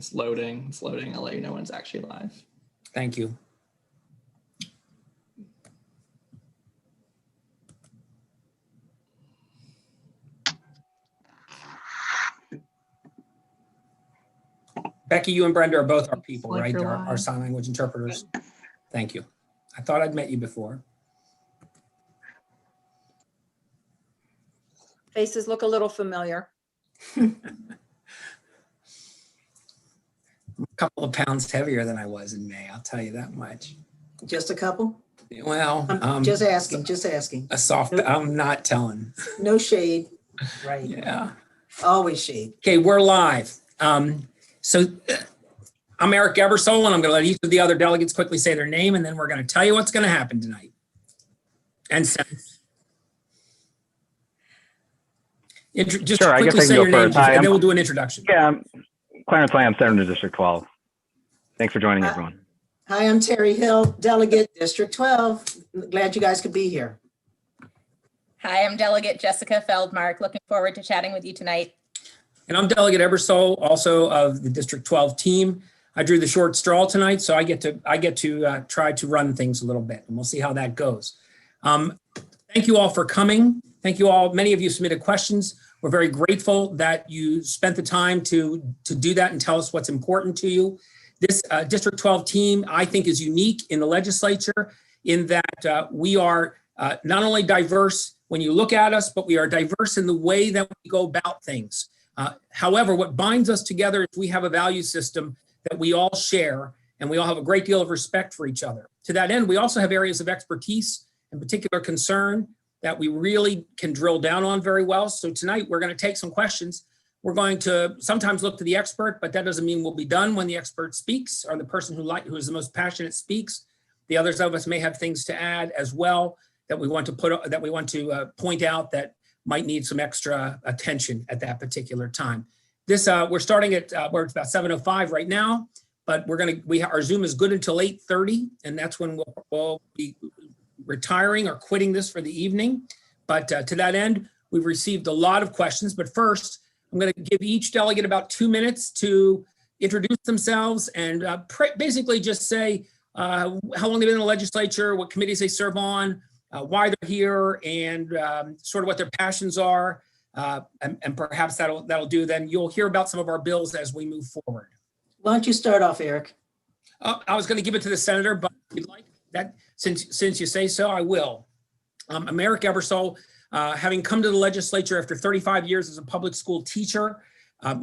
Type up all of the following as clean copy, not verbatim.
It's loading. It's loading. I'll let you know when it's actually live. Thank you. Becky, you and Brenda are both our people, Like right? you're Our live. sign language interpreters. Thank you. I thought I'd met you before. Faces look a little familiar. A couple of pounds heavier than I was in May, I'll tell you that much. Just a couple? Well, Just asking, just asking. a soft, I'm not telling. No shade, right? Yeah. Always shade. Okay, we're live. So I'm Eric Ebersole, and I'm going to let each of the other delegates quickly say their name, and then we're going to tell you what's going to happen tonight. And so, just Sure, quickly say your name, and then we'll do an introduction. Yeah, I'm Clarence Lamb, Senator District 12. Thanks for joining, everyone. Hi, I'm Terry Hill, Delegate District 12. Glad you guys could be here. Hi, I'm Delegate Jessica Feldmark. Looking forward to chatting with you tonight. And I'm Delegate Ebersole, also of the District 12 team. I drew the short straw tonight, so I get to try to run things a little bit, and we'll see how that goes. Thank you all for coming. Thank you all. Many of you submitted questions. We're very grateful that you spent the time to do that and tell us what's important to you. This District 12 team, I think, is unique in the legislature in that we are not only diverse when you look at us, but we are diverse in the way that we go about things. However, what binds us together is we have a value system that we all share, and we all have a great deal of respect for each other. To that end, we also have areas of expertise and particular concern that we really can drill down on very well. So tonight we're going to take some questions. We're going to sometimes look to the expert, but that doesn't mean we'll be done when the expert speaks or the person who is the most passionate speaks. The others of us may have things to add as well that we want to point out that might need some extra attention at that particular time. This we're starting at we're about 7:05 right now, but our Zoom is good until 8:30, and that's when we'll be retiring or quitting this for the evening. But to that end, we've received a lot of questions. But first, I'm going to give each delegate about 2 minutes to introduce themselves and basically just say how long they've been in the legislature, what committees they serve on, why they're here, and sort of what their passions are, and perhaps that'll do. Then you'll hear about some of our bills as we move forward. Why don't you start off, Eric? I was going to give it to the senator, but if you'd like that, since you say so, I will. I'm Eric Ebersole. Having come to the legislature after 35 years as a public school teacher,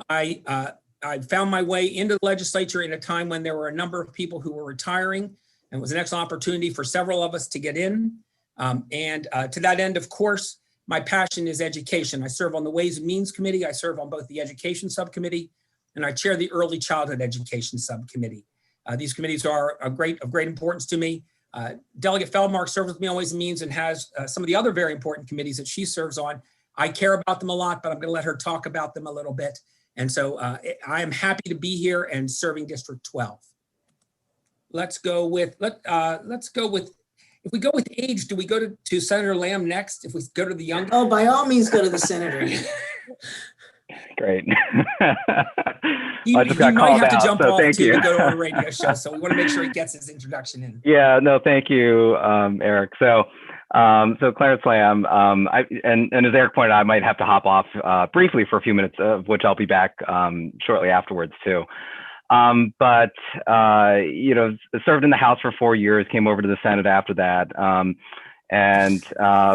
I found my way into the legislature in a time when there were a number of people who were retiring, and it was an excellent opportunity for several of us to get in. To that end, of course, my passion is education. I serve on the Ways and Means Committee. I serve on both the Education Subcommittee, and I chair the Early Childhood Education Subcommittee. These committees are of great importance to me. Delegate Feldmark serves with me on Ways and Means and has some of the other very important committees that she serves on. I care about them a lot, but I'm going to let her talk about them a little bit. And so I am happy to be here and serving District 12. Let's go with if we go with age, do we go to Senator Lamb next? If we go to the youngest? Oh, by all means, go to the senator. Great. He I just got might called have to out, jump so off thank to you. go to a radio show, so we want to make sure he gets his introduction in. Yeah, no, thank you, Eric. So Clarence Lamb, and as Eric pointed out, I might have to hop off briefly for a few minutes, of which I'll be back shortly afterwards too. But served in the House for 4 years, came over to the Senate after that. And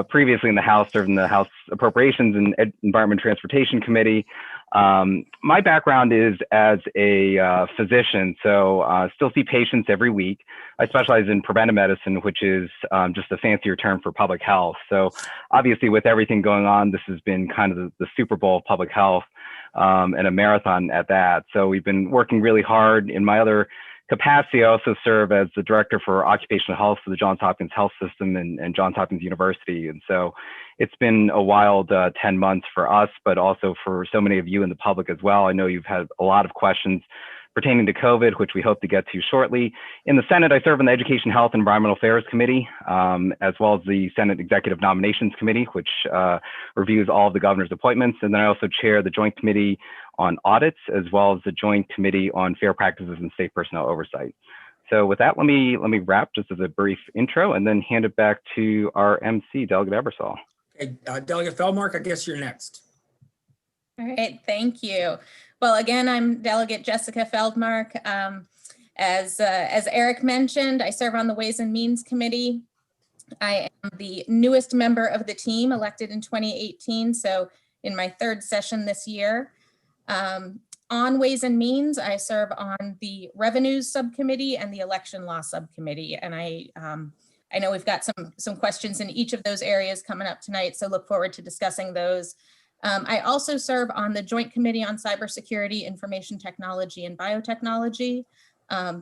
previously in the House, served in the House Appropriations and Environment and Transportation Committee. My background is as a physician, so still see patients every week. I specialize in preventive medicine, which is just a fancier term for public health. So obviously with everything going on, this has been kind of the Super Bowl of public health, and a marathon at that. So we've been working really hard. In my other capacity, I also serve as the Director for Occupational Health for the Johns Hopkins Health System and Johns Hopkins University. And so it's been a wild 10 months for us, but also for so many of you in the public as well. I know you've had a lot of questions pertaining to COVID, which we hope to get to shortly. In the Senate, I serve on the Education, Health, and Environmental Affairs Committee, as well as the Senate Executive Nominations Committee, which reviews all of the governor's appointments. And then I also chair the Joint Committee on Audits, as well as the Joint Committee on Fair Practices and State Personnel Oversight. So with that, let me wrap just as a brief intro and then hand it back to our MC, Delegate Ebersol. Okay, Delegate Feldmark, I guess you're next. All right, thank you. Well, again, I'm Delegate Jessica Feldmark. As Eric mentioned, I serve on the Ways and Means Committee. I am the newest member of the team, elected in 2018, so in my third session this year. On Ways and Means, I serve on the Revenues Subcommittee and the Election Law Subcommittee, and I know we've got some questions in each of those areas coming up tonight, so look forward to discussing those. I also serve on the Joint Committee on Cybersecurity, Information Technology, and Biotechnology.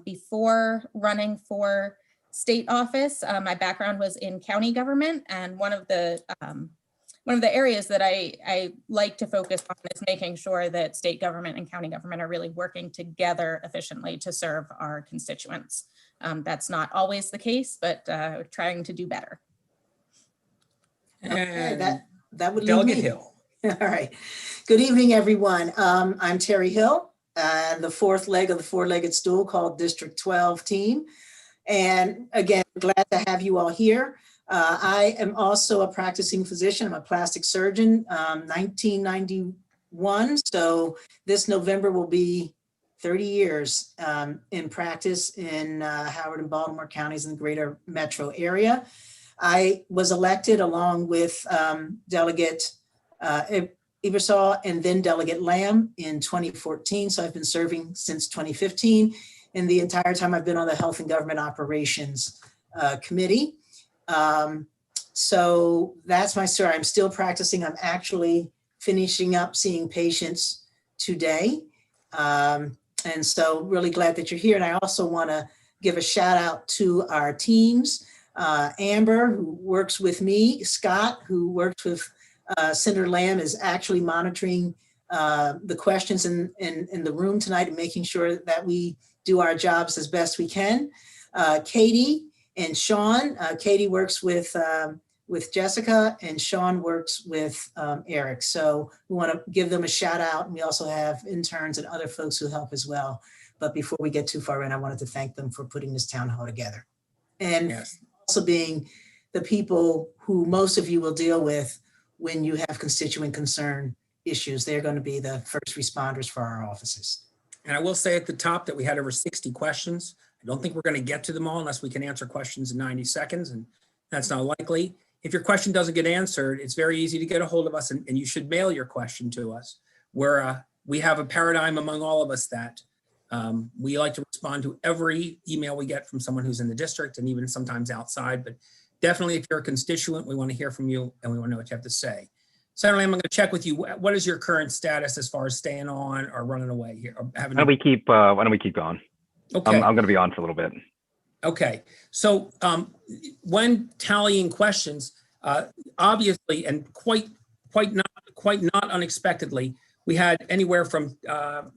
Before running for state office, my background was in county government, and one of the areas that I like to focus on is making sure that state government and county government are really working together efficiently to serve our constituents. That's not always the case, but we're trying to do better. Okay, that would leave Delegate me. Hill. All right. Good evening, everyone. I'm Terry Hill, and the fourth leg of the four-legged stool called District 12 team. And again, glad to have you all here. I am also a practicing physician. I'm a plastic surgeon, 1991. So this November will be 30 years in practice in Howard and Baltimore counties in the greater metro area. I was elected along with Delegate Ebersol and then Delegate Lamb in 2014. So I've been serving since 2015. And the entire time I've been on the Health and Government Operations Committee. So that's my story. I'm still practicing. I'm actually finishing up seeing patients today. And so really glad that you're here. And I also want to give a shout out to our teams, Amber, who works with me, Scott, who works with Senator Lamb, is actually monitoring the questions in the room tonight and making sure that we do our jobs as best we can. Katie and Sean. Katie works with Jessica, and Sean works with Eric. So we want to give them a shout out. And we also have interns and other folks who help as well. But before we get too far in, I wanted to thank them for putting this town hall together. And Yes. also being the people who most of you will deal with when you have constituent concern issues. They're going to be the first responders for our offices. And I will say at the top that we had over 60 questions. I don't think we're going to get to them all unless we can answer questions in 90 seconds, and that's not likely. If your question doesn't get answered, it's very easy to get a hold of us, and you should mail your question to us. We have a paradigm among all of us that we like to respond to every email we get from someone who's in the district and even sometimes outside. But definitely, if you're a constituent, we want to hear from you and we want to know what you have to say. Senator Lamb, I'm going to check with you. What is your current status as far as staying on or running away here? Or having... Why don't we keep going? Okay. I'm going to be on for a little bit. Okay. So when tallying questions, obviously and quite not unexpectedly, we had anywhere from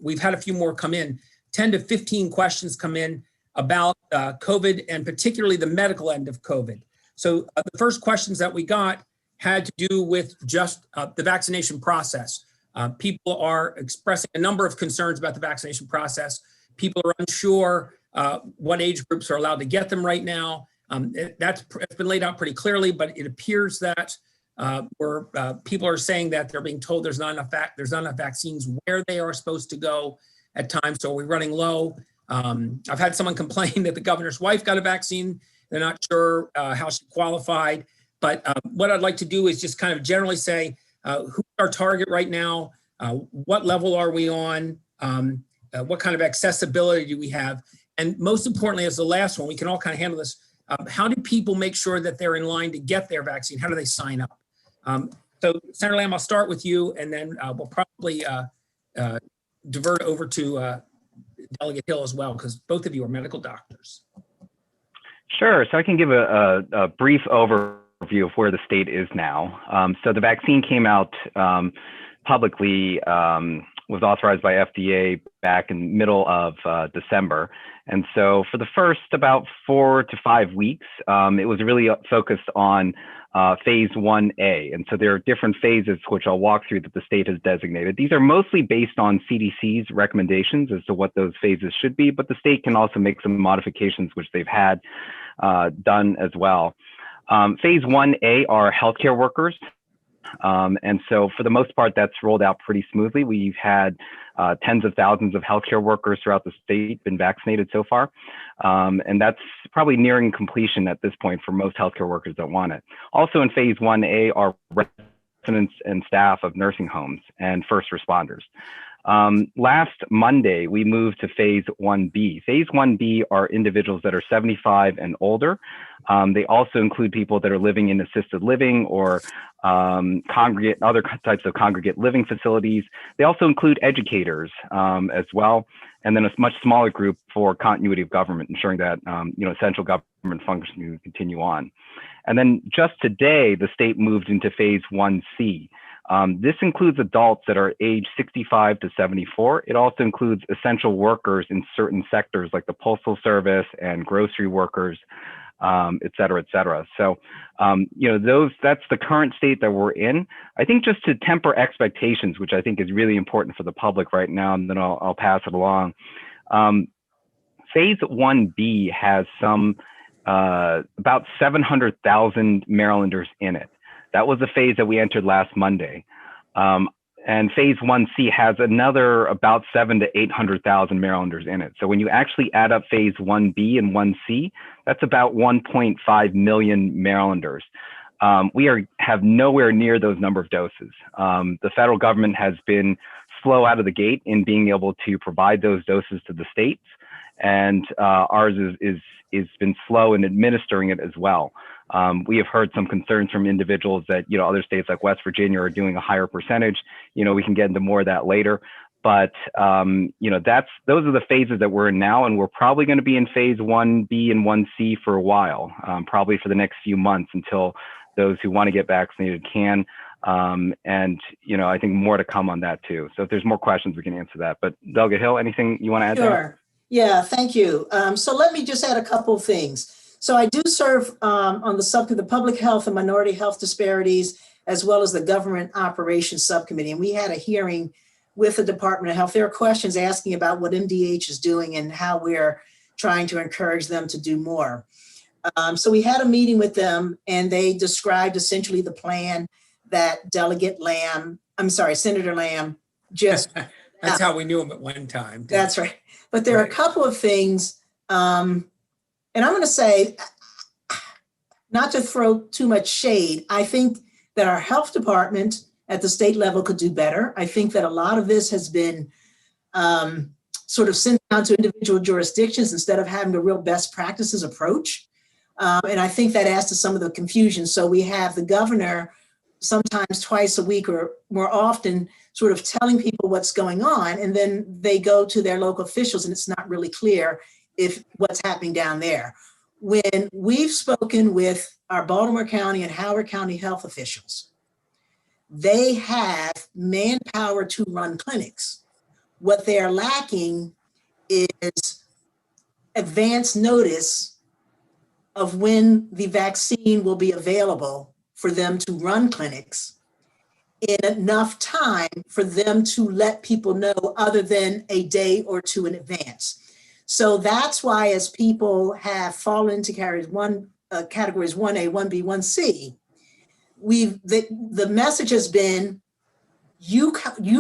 we've had a few more come in, 10 to 15 questions come in about COVID and particularly the medical end of COVID. So the first questions that we got had to do with just the vaccination process. People are expressing a number of concerns about the vaccination process. People are unsure what age groups are allowed to get them right now. It's been laid out pretty clearly, but it appears that people are saying that they're being told there's not enough vaccines where they are supposed to go at times. So we're running low. I've had someone complain that the governor's wife got a vaccine. They're not sure how she qualified. But what I'd like to do is just kind of generally say who's our target right now? What level are we on? What kind of accessibility do we have? And most importantly, as the last one, we can all kind of handle this. How do people make sure that they're in line to get their vaccine? How do they sign up? So Senator Lamb, I'll start with you, and then we'll probably divert over to Delegate Hill as well, because both of you are medical doctors. Sure. So I can give a brief overview of where the state is now. So the vaccine came out publicly was authorized by FDA back in middle of December. And so for the first about 4 to 5 weeks, it was really focused on phase 1A. And so there are different phases, which I'll walk through, that the state has designated. These are mostly based on CDC's recommendations as to what those phases should be, but the state can also make some modifications, which they've had done as well. Phase 1A are healthcare workers. And so for the most part, that's rolled out pretty smoothly. We've had tens of thousands of healthcare workers throughout the state been vaccinated so far. And that's probably nearing completion at this point for most healthcare workers that want it. Also in phase 1A are residents and staff of nursing homes and first responders. Last Monday, we moved to phase 1B. Phase 1B are individuals that are 75 and older. They also include people that are living in assisted living or other types of congregate living facilities. They also include educators as well, and then a much smaller group for continuity of government, ensuring that essential government functions can continue on. And then just today, the state moved into phase 1C. This includes adults that are age 65 to 74. It also includes essential workers in certain sectors like the Postal Service and grocery workers, et cetera, et cetera. So, that's the current state that we're in. I think just to temper expectations, which I think is really important for the public right now, and then I'll pass it along. Phase 1B has about 700,000 Marylanders in it. That was the phase that we entered last Monday. And phase 1C has another about 700,000 to 800,000 Marylanders in it. So when you actually add up phase 1B and 1C, that's about 1.5 million Marylanders. We have nowhere near those number of doses. The federal government has been slow out of the gate in being able to provide those doses to the states. And ours is been slow in administering it as well. We have heard some concerns from individuals that, other states like West Virginia are doing a higher percentage. We can get into more of that later. But, those are the phases that we're in now. And we're probably going to be in phase 1B and 1C for a while, probably for the next few months until those who want to get vaccinated can. I think more to come on that too. So if there's more questions, we can answer that. But Delegate Hill, anything you want to add? Sure. Yeah, thank you. So let me just add a couple of things. So I do serve on the subcommittee, the Public Health and Minority Health Disparities, as well as the Government Operations Subcommittee. And we had a hearing with the Department of Health. There are questions asking about what MDH is doing and how we're trying to encourage them to do more. So we had a meeting with them, and they described essentially the plan that Senator Lamb just. That's how we knew him at one time. That's right. But there are a couple of things, and I'm going to say, not to throw too much shade, I think that our health department at the state level could do better. I think that a lot of this has been sort of sent down to individual jurisdictions instead of having a real best practices approach. And I think that adds to some of the confusion. So we have the governor sometimes twice a week or more often sort of telling people what's going on, and then they go to their local officials and it's not really clear if what's happening down there. When we've spoken with our Baltimore County and Howard County health officials, they have manpower to run clinics. What they're lacking is advance notice of when the vaccine will be available for them to run clinics in enough time for them to let people know other than a day or two in advance. So that's why, as people have fallen into categories 1A, 1B, 1C, the message has been, you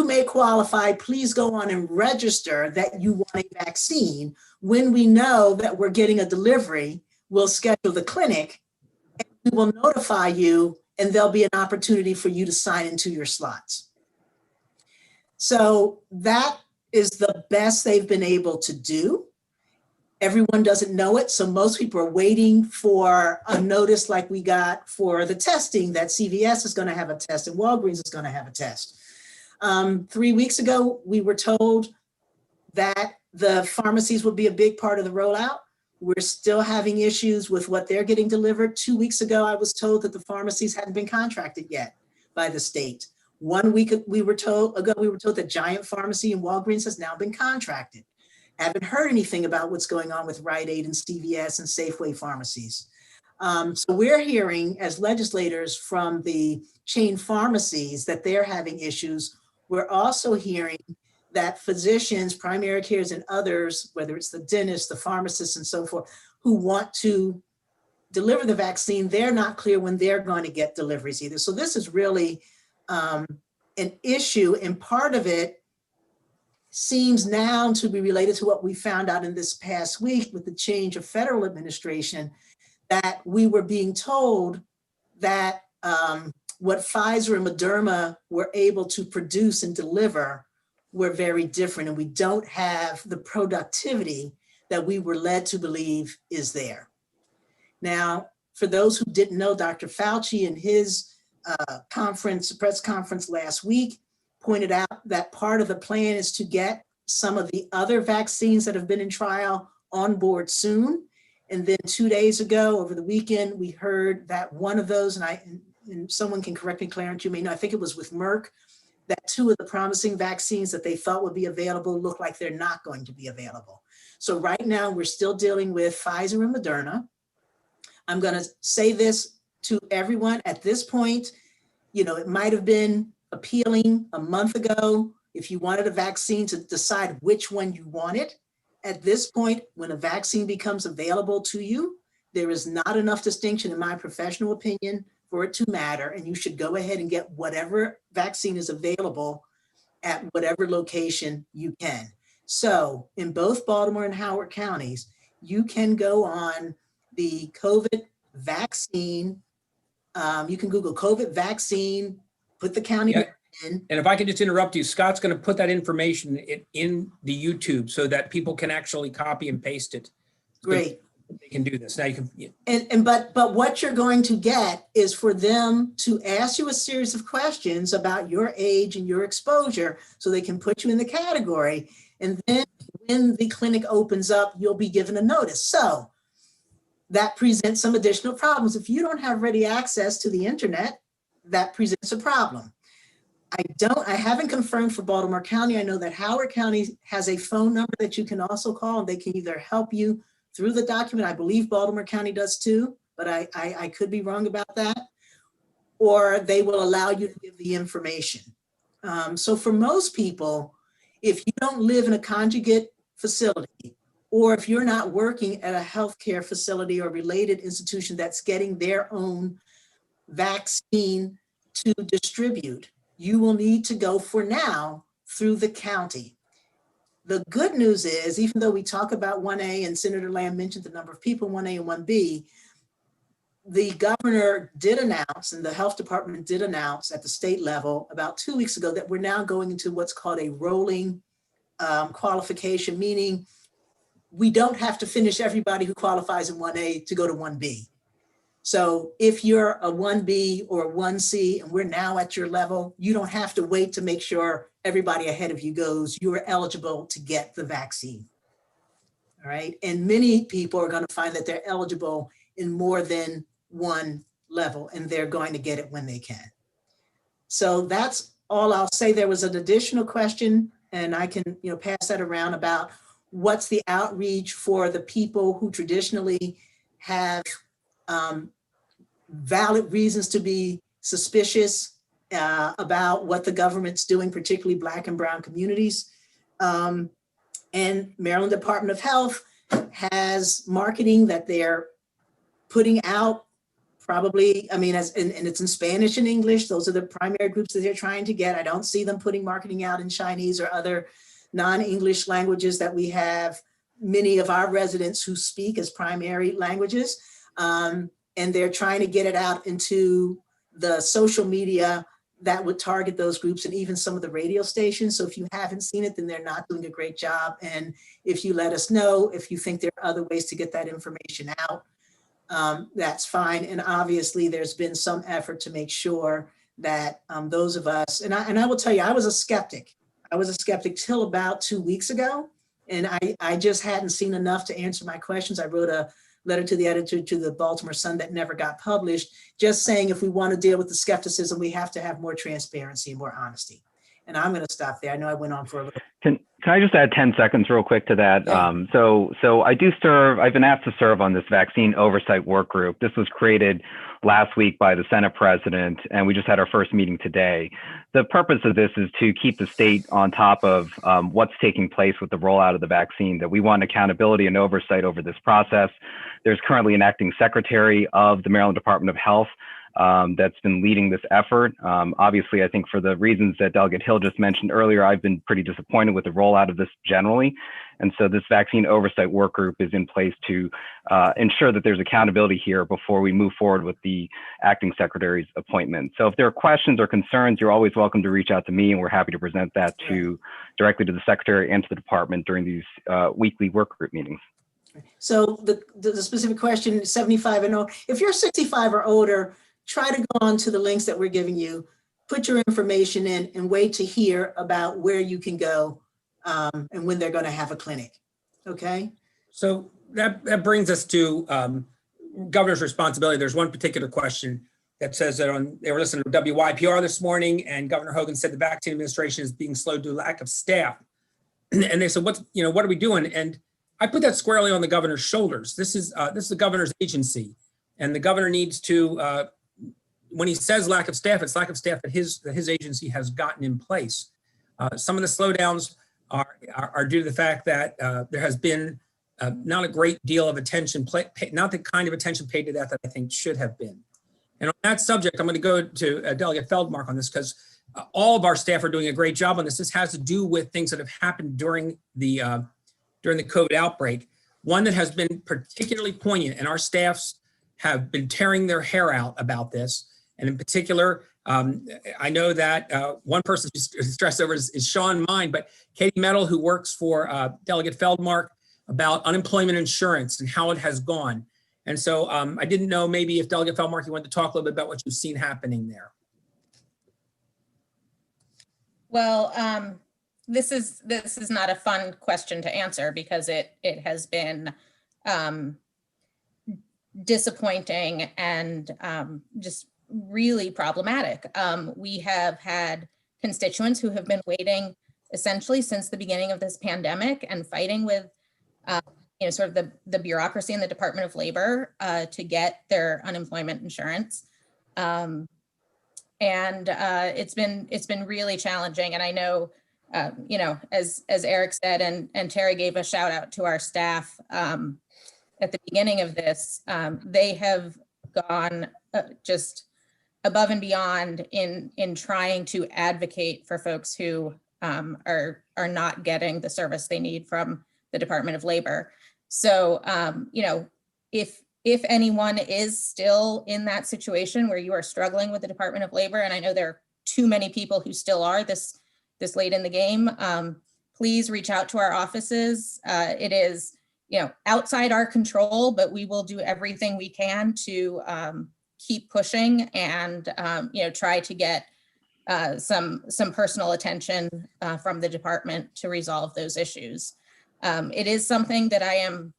may qualify, please go on and register that you want a vaccine. When we know that we're getting a delivery, we'll schedule the clinic and we will notify you, and there'll be an opportunity for you to sign into your slots. So that is the best they've been able to do. Everyone doesn't know it, so most people are waiting for a notice like we got for the testing, that CVS is going to have a test and Walgreens is going to have a test. 3 weeks ago, we were told that the pharmacies would be a big part of the rollout. We're still having issues with what they're getting delivered. 2 weeks ago, I was told that the pharmacies hadn't been contracted yet by the state. 1 week we were told that Giant Pharmacy and Walgreens has now been contracted. Haven't heard anything about what's going on with Rite Aid and CVS and Safeway pharmacies. So we're hearing as legislators from the chain pharmacies that they're having issues. We're also hearing that physicians, primary cares, and others, whether it's the dentists, the pharmacists, and so forth, who want to deliver the vaccine, they're not clear when they're going to get deliveries either. So this is really an issue, and part of it seems now to be related to what we found out in this past week with the change of federal administration, that we were being told that what Pfizer and Moderna were able to produce and deliver were very different, and we don't have the productivity that we were led to believe is there. Now, for those who didn't know, Dr. Fauci in his press conference last week pointed out that part of the plan is to get some of the other vaccines that have been in trial on board soon. And then 2 days ago, over the weekend, we heard that one of those, and someone can correct me, Clarence, you may know, I think it was with Merck, that 2 of the promising vaccines that they thought would be available look like they're not going to be available. So right now, we're still dealing with Pfizer and Moderna. I'm going to say this to everyone at this point. You know, it might have been appealing a month ago if you wanted a vaccine to decide which one you wanted. At this point, when a vaccine becomes available to you, there is not enough distinction, in my professional opinion, for it to matter. And you should go ahead and get whatever vaccine is available at whatever location you can. So in both Baltimore and Howard counties, you can go on the COVID vaccine. You can Google COVID vaccine, put the county in. And if I could just interrupt you, Scott's going to put that information in the YouTube so that people can actually copy and paste it. Great. They can do this. Now you can. Yeah. But what you're going to get is for them to ask you a series of questions about your age and your exposure so they can put you in the category. And then when the clinic opens up, you'll be given a notice. So that presents some additional problems. If you don't have ready access to the internet, that presents a problem. I haven't confirmed for Baltimore County. I know that Howard County has a phone number that you can also call, and they can either help you through the document. I believe Baltimore County does too, but I could be wrong about that. Or they will allow you to give the information. So for most people, if you don't live in a conjugate facility, or if you're not working at a healthcare facility or related institution that's getting their own vaccine to distribute, you will need to go for now through the county. The good news is, even though we talk about 1A and Senator Lamb mentioned the number of people, 1A and 1B, the governor did announce, and the health department did announce at the state level about 2 weeks ago, that we're now going into what's called a rolling qualification, meaning we don't have to finish everybody who qualifies in 1A to go to 1B. So if you're a 1B or a 1C and we're now at your level, you don't have to wait to make sure everybody ahead of you goes. You are eligible to get the vaccine. All right. And many people are going to find that they're eligible in more than one level, and they're going to get it when they can. So that's all I'll say. There was an additional question, and I can pass that around, about what's the outreach for the people who traditionally have valid reasons to be suspicious about what the government's doing, particularly Black and Brown communities. And Maryland Department of Health has marketing that they're putting out, probably, and it's in Spanish and English. Those are the primary groups that they're trying to get. I don't see them putting marketing out in Chinese or other non-English languages that we have many of our residents who speak as primary languages. And they're trying to get it out into the social media that would target those groups, and even some of the radio stations. So if you haven't seen it, then they're not doing a great job. And if you let us know if you think there are other ways to get that information out, that's fine. And obviously there's been some effort to make sure that those of us, and I will tell you, I was a skeptic. I was a skeptic till about 2 weeks ago. And I just hadn't seen enough to answer my questions. I wrote a letter to the editor to the Baltimore Sun that never got published, just saying if we want to deal with the skepticism, we have to have more transparency and more honesty. And I'm going to stop there. I know I went on for a little. Can I just add 10 seconds real quick to that? Yeah. So I do serve, I've been asked to serve on this vaccine oversight work group. This was created last week by the Senate president, and we just had our first meeting today. The purpose of this is to keep the state on top of what's taking place with the rollout of the vaccine, that we want accountability and oversight over this process. There's currently an acting secretary of the Maryland Department of Health that's been leading this effort. Obviously, I think for the reasons that Delegate Hill just mentioned earlier, I've been pretty disappointed with the rollout of this generally. And so this vaccine oversight work group is in place to ensure that there's accountability here before we move forward with the acting secretary's appointment. So if there are questions or concerns, you're always welcome to reach out to me, and we're happy to present that directly to the secretary and to the department during these weekly work group meetings. So the specific question, 75 and older, if you're 65 or older, try to go on to the links that we're giving you, put your information in, and wait to hear about where you can go and when they're going to have a clinic. Okay. So that brings us to governor's responsibility. There's one particular question that says that they were listening to WYPR this morning, and Governor Hogan said the vaccine administration is being slowed due to lack of staff. And they said, what are we doing? And I put that squarely on the governor's shoulders. This is the governor's agency, and the governor needs to, when he says lack of staff, it's lack of staff that his agency has gotten in place. Some of the slowdowns are due to the fact that there has been not a great deal of attention, not the kind of attention paid to that I think should have been. And on that subject, I'm going to go to Delegate Feldmark on this, because all of our staff are doing a great job on this. This has to do with things that have happened during the COVID outbreak. One that has been particularly poignant, and our staffs have been tearing their hair out about this. And in particular, I know that one person who's stressed over is Sean Mine, but Katie Mettle, who works for Delegate Feldmark, about unemployment insurance and how it has gone. And so I didn't know maybe if Delegate Feldmark, you wanted to talk a little bit about what you've seen happening there. Well, this is not a fun question to answer, because it has been disappointing and just really problematic. We have had constituents who have been waiting essentially since the beginning of this pandemic and fighting with sort of the bureaucracy in the Department of Labor to get their unemployment insurance. And it's been really challenging. And I know, as Eric said, and Terry gave a shout out to our staff at the beginning of this, they have gone just above and beyond in trying to advocate for folks who are not getting the service they need from the Department of Labor. So, if anyone is still in that situation where you are struggling with the Department of Labor, and I know there are too many people who still are this late in the game, please reach out to our offices. It is, outside our control, but we will do everything we can to keep pushing and, try to get some personal attention from the department to resolve those issues. It is something that I am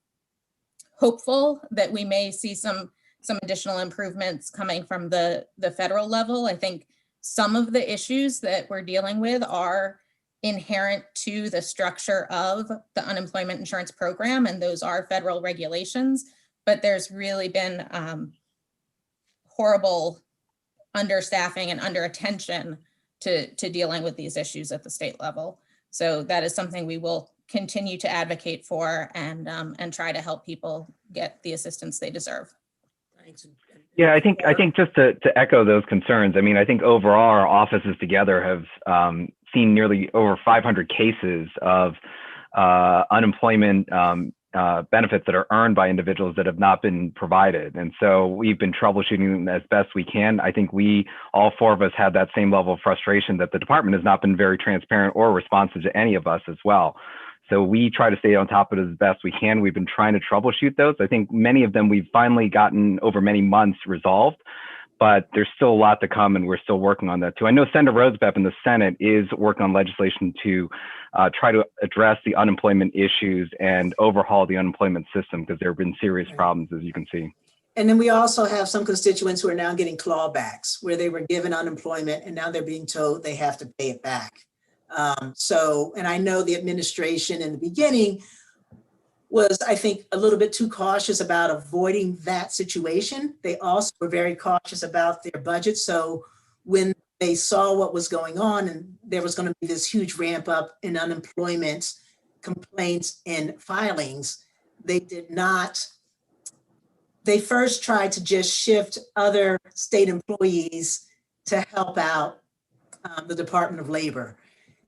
hopeful that we may see some additional improvements coming from the federal level. I think some of the issues that we're dealing with are inherent to the structure of the unemployment insurance program, and those are federal regulations, but there's really been horrible understaffing and underattention to dealing with these issues at the state level. So that is something we will continue to advocate for and try to help people get the assistance they deserve. Thanks. Yeah, I think just to echo those concerns, I mean, I think overall our offices together have seen nearly over 500 cases of unemployment benefits that are earned by individuals that have not been provided. And so we've been troubleshooting them as best we can. I think all four of us have that same level of frustration that the department has not been very transparent or responsive to any of us as well. So we try to stay on top of it as best we can. We've been trying to troubleshoot those. I think many of them we've finally gotten over many months resolved, but there's still a lot to come, and we're still working on that too. I know Senator Rosebep in the Senate is working on legislation to try to address the unemployment issues and overhaul the unemployment system, because there have been serious problems, as you can see. And then we also have some constituents who are now getting clawbacks where they were given unemployment and now they're being told they have to pay it back. And I know the administration in the beginning was, I think, a little bit too cautious about avoiding that situation. They also were very cautious about their budget. So when they saw what was going on and there was going to be this huge ramp up in unemployment complaints and filings, they did not. They first tried to just shift other state employees to help out the Department of Labor.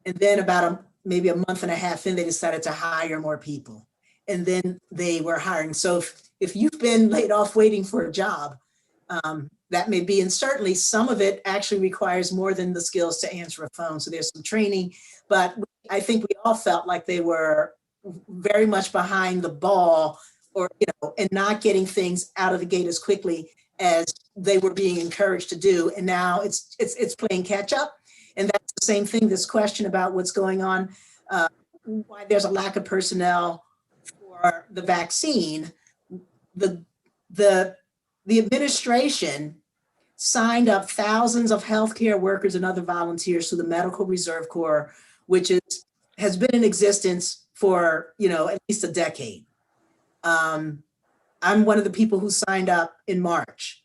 And then about maybe a month and a half in, they decided to hire more people. And then they were hiring. So if you've been laid off waiting for a job, that may be, and certainly some of it actually requires more than the skills to answer a phone. So there's some training, but I think we all felt like they were very much behind the ball, or, and not getting things out of the gate as quickly as they were being encouraged to do. And now it's playing catch up. And that's the same thing, this question about what's going on, why there's a lack of personnel for the vaccine. The administration signed up thousands of healthcare workers and other volunteers to the Medical Reserve Corps, which has been in existence for, at least a decade. I'm one of the people who signed up in March.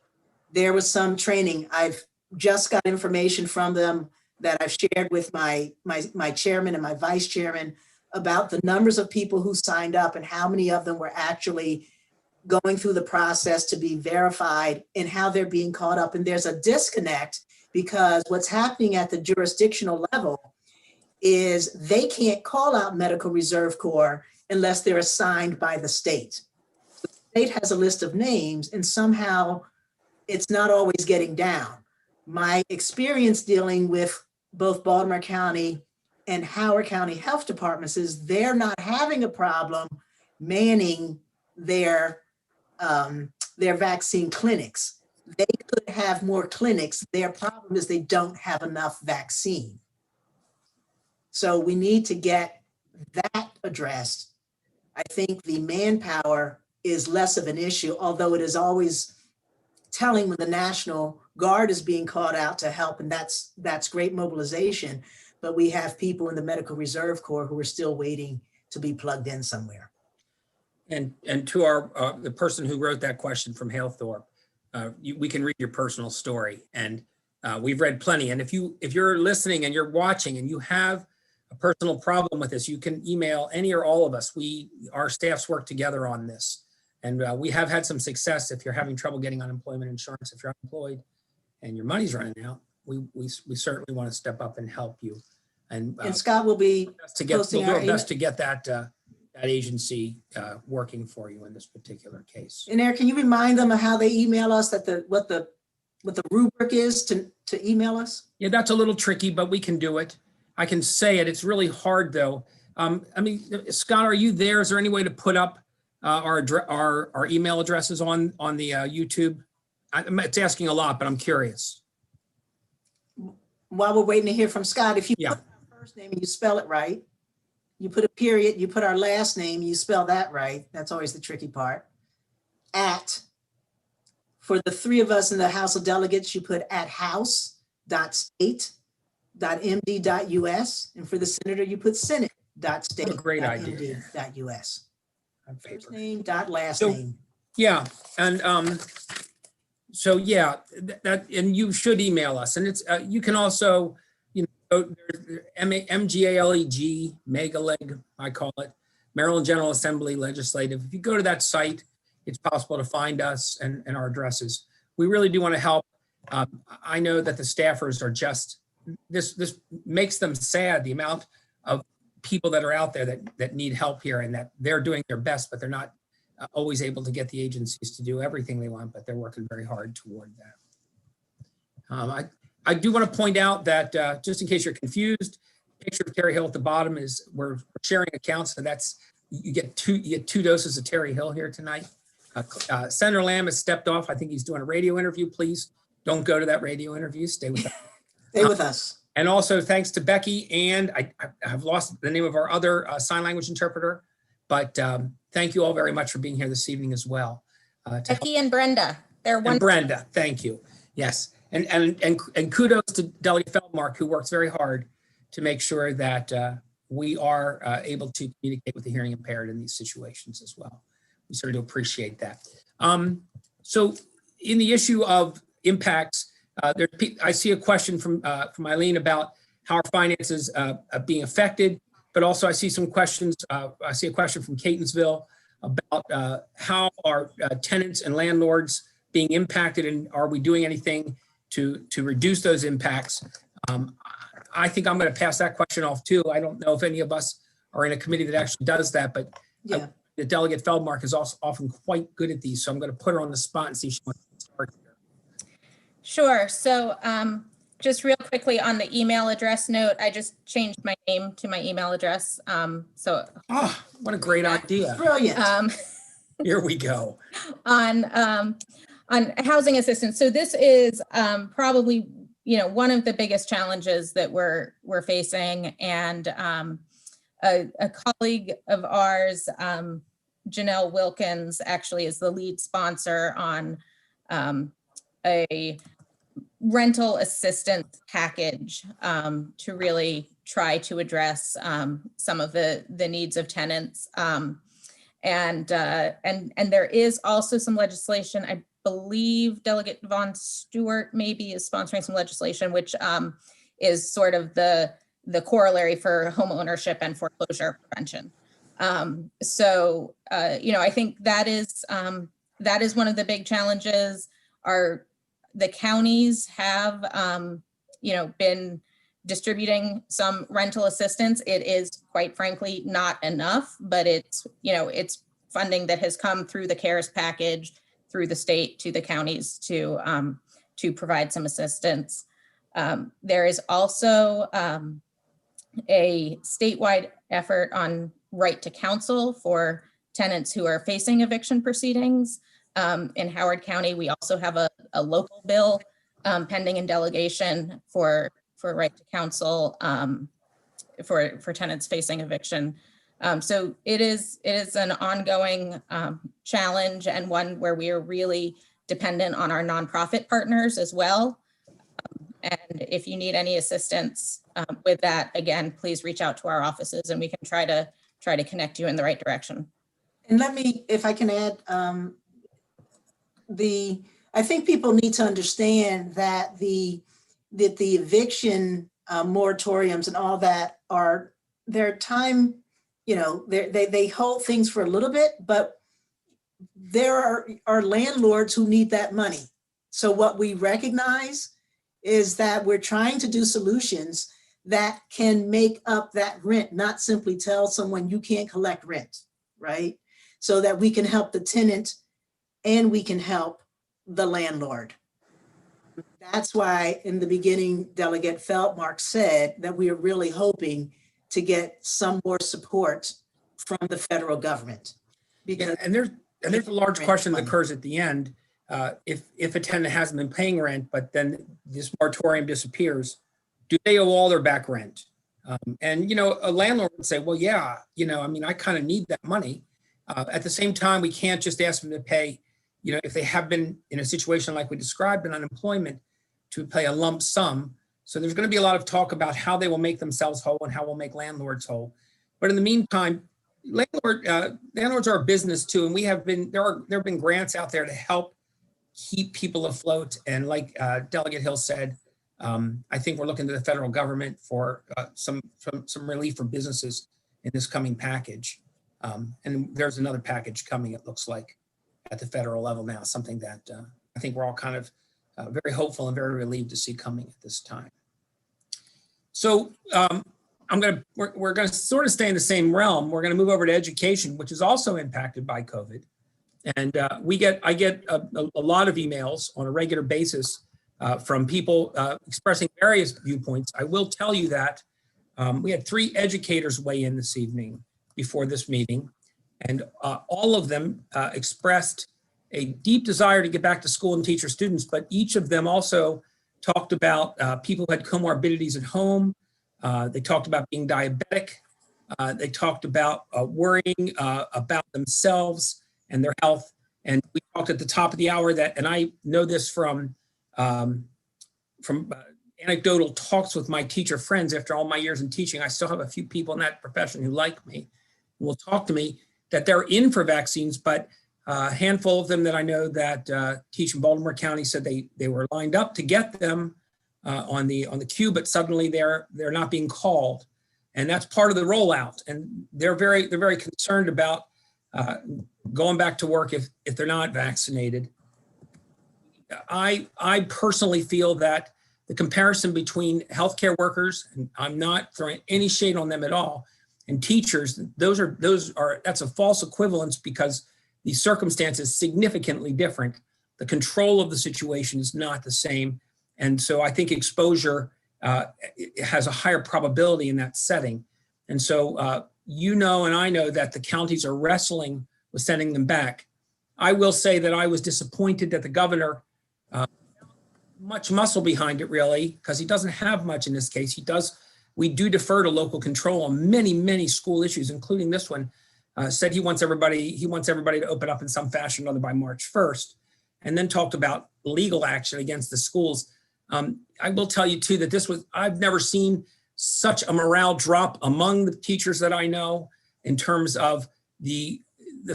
There was some training. I've just got information from them that I've shared with my chairman and my vice chairman about the numbers of people who signed up and how many of them were actually going through the process to be verified and how they're being caught up. And there's a disconnect because what's happening at the jurisdictional level is they can't call out Medical Reserve Corps unless they're assigned by the state. The state has a list of names and somehow it's not always getting down. My experience dealing with both Baltimore County and Howard County health departments is they're not having a problem manning their vaccine clinics. They could have more clinics. Their problem is they don't have enough vaccine. So we need to get that addressed. I think the manpower is less of an issue, although it is always telling when the National Guard is being called out to help, and that's great mobilization. But we have people in the Medical Reserve Corps who are still waiting to be plugged in somewhere. And to the person who wrote that question from Halethorpe, we can read your personal story, and we've read plenty. And if you're listening and you're watching and you have a personal problem with this, you can email any or all of us. Our staffs work together on this, and we have had some success. If you're having trouble getting unemployment insurance, if you're unemployed and your money's running out, we certainly want to step up and help you. And Scott will be we'll do our best to get that agency working for you in this particular case. And Eric, can you remind them of how they email us, what the rubric is to email us? Yeah, that's a little tricky, but we can do it. I can say it. It's really hard though. Scott, are you there? Is there any way to put up our email addresses on the YouTube? It's asking a lot, but I'm curious. While we're waiting to hear from Scott, if you put our first name and you spell it right, you put a period, you put our last name, you spell that right. That's always the tricky part. For the three of us in the House of Delegates, you put @house.state.md.us. And for the senator, you put senate.state.md.us. First name, last name. Yeah, and and you should email us. And it's you can also, MGALEG, Megaleg, I call it, Maryland General Assembly Legislative. If you go to that site, it's possible to find us and our addresses. We really do want to help. I know that the staffers are just, this makes them sad, the amount of people that are out there that need help here, and that they're doing their best, but they're not always able to get the agencies to do everything they want, but they're working very hard toward that. I do want to point out that just in case you're confused, picture of Terry Hill at the bottom is we're sharing accounts, and that's you get two doses of Terry Hill here tonight. Senator Lamb has stepped off. I think he's doing a radio interview. Please Don't go to that radio interview. Stay with us. Stay with us. And also thanks to Becky, and I have lost the name of our other sign language interpreter, but thank you all very much for being here this evening as well. Becky and Brenda, they're And wonderful. Brenda, thank you. Yes, and kudos to Delegate Feldmark, who works very hard to make sure that we are able to communicate with the hearing impaired in these situations as well. We certainly do appreciate that. So in the issue of impacts, I see a question from Eileen about how our finances are being affected, but also I see some questions. I see a question from Catonsville about how are tenants and landlords being impacted, and are we doing anything to reduce those impacts? I think I'm going to pass that question off too. I don't know if any of us are in a committee that actually does that, but Yeah. the Delegate Feldmark is also often quite good at these. So I'm going to put her on the spot and see if she wants to start here. Sure. So just real quickly on the email address note, I just changed my name to my email address. So Oh, what a great idea. Brilliant. Here we go. on housing assistance. So this is probably, one of the biggest challenges that we're facing. And a colleague of ours, Janelle Wilkins, actually is the lead sponsor on a rental assistance package to really try to address some of the needs of tenants. And there is also some legislation. I believe Delegate Von Stewart maybe is sponsoring some legislation, which is sort of the corollary for home ownership and foreclosure prevention. So I think that is one of the big challenges. The counties have been distributing some rental assistance. It is quite frankly not enough, but it's funding that has come through the CARES package, through the state to the counties to provide some assistance. There is also a statewide effort on right to counsel for tenants who are facing eviction proceedings. In Howard County, we also have a local bill pending in delegation for right to counsel for tenants facing eviction. So it is an ongoing challenge, and one where we are really dependent on our nonprofit partners as well. And if you need any assistance with that, again, please reach out to our offices and we can try to connect you in the right direction. And let me, if I can add, I think people need to understand that the eviction moratoriums and all that are their time, they hold things for a little bit, but there are landlords who need that money. So what we recognize is that we're trying to do solutions that can make up that rent, not simply tell someone you can't collect rent, right? So that we can help the tenant and we can help the landlord. That's why in the beginning, Delegate Feldmark said that we are really hoping to get some more support from the federal government. Because And there's a large question that occurs at the end. If a tenant hasn't been paying rent, but then this moratorium disappears, do they owe all their back rent? And a landlord would say, well, yeah, I kind of need that money. At the same time, we can't just ask them to pay, if they have been in a situation like we described in unemployment, to pay a lump sum. So there's going to be a lot of talk about how they will make themselves whole and how we'll make landlords whole. But in the meantime, landlords are a business too, and there have been grants out there to help keep people afloat. And like Delegate Hill said, I think we're looking to the federal government for some relief for businesses in this coming package. And there's another package coming, it looks like, at the federal level now, something that I think we're all kind of very hopeful and very relieved to see coming at this time. So we're going to sort of stay in the same realm. We're going to move over to education, which is also impacted by COVID. And I get a lot of emails on a regular basis from people expressing various viewpoints. I will tell you that we had 3 educators weigh in this evening before this meeting, and all of them expressed a deep desire to get back to school and teach our students, but each of them also talked about people who had comorbidities at home. They talked about being diabetic. They talked about worrying about themselves and their health. And we talked at the top of the hour that, and I know this from anecdotal talks with my teacher friends after all my years in teaching. I still have a few people in that profession who like me, who will talk to me, that they're in for vaccines, but a handful of them that I know that teach in Baltimore County said they were lined up to get them on the queue, but suddenly they're not being called, and that's part of the rollout. And they're very concerned about going back to work if they're not vaccinated. I personally feel that the comparison between healthcare workers, and I'm not throwing any shade on them at all, and teachers, that's a false equivalence because the circumstance is significantly different. The control of the situation is not the same. And so I think exposure has a higher probability in that setting. And so and I know that the counties are wrestling with sending them back. I will say that I was disappointed that the governor, much muscle behind it really, because he doesn't have much in this case. We do defer to local control on many school issues, including this one. Said he wants everybody to open up in some fashion or other by March 1st, and then talked about legal action against the schools. I will tell you too that I've never seen such a morale drop among the teachers that I know in terms of the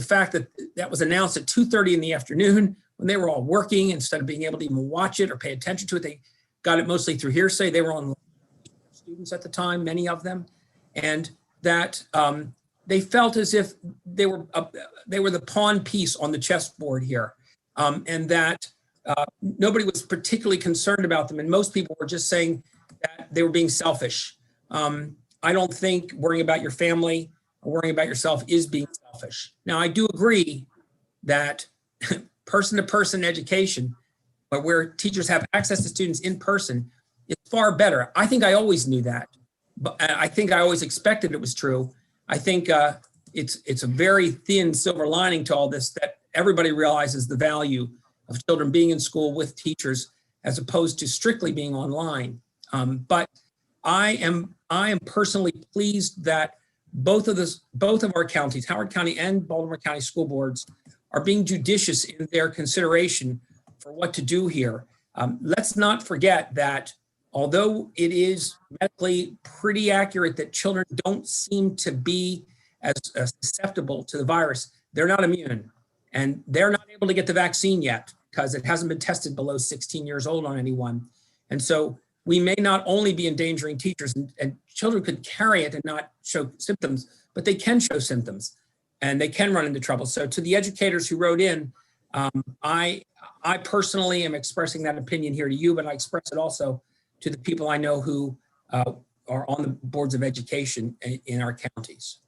fact that was announced at 2:30 in the afternoon when they were all working. Instead of being able to even watch it or pay attention to it, they got it mostly through hearsay. They were on students at the time, many of them, and that they felt as if they were the pawn piece on the chessboard here, and that nobody was particularly concerned about them. And most people were just saying that they were being selfish. I don't think worrying about your family or worrying about yourself is being selfish. Now, I do agree that person-to-person education, where teachers have access to students in person, is far better. I think I always knew that, but I think I always expected it was true. I think it's a very thin silver lining to all this, that everybody realizes the value of children being in school with teachers as opposed to strictly being online. But I am personally pleased that both of our counties, Howard County and Baltimore County school boards, are being judicious in their consideration for what to do here. Let's not forget that although it is medically pretty accurate that children don't seem to be as susceptible to the virus, they're not immune, and they're not able to get the vaccine yet because it hasn't been tested below 16 years old on anyone. And so we may not only be endangering teachers, and children could carry it and not show symptoms, but they can show symptoms and they can run into trouble. So to the educators who wrote in, I personally am expressing that opinion here to you, but I express it also to the people I know who are on the boards of education in our counties.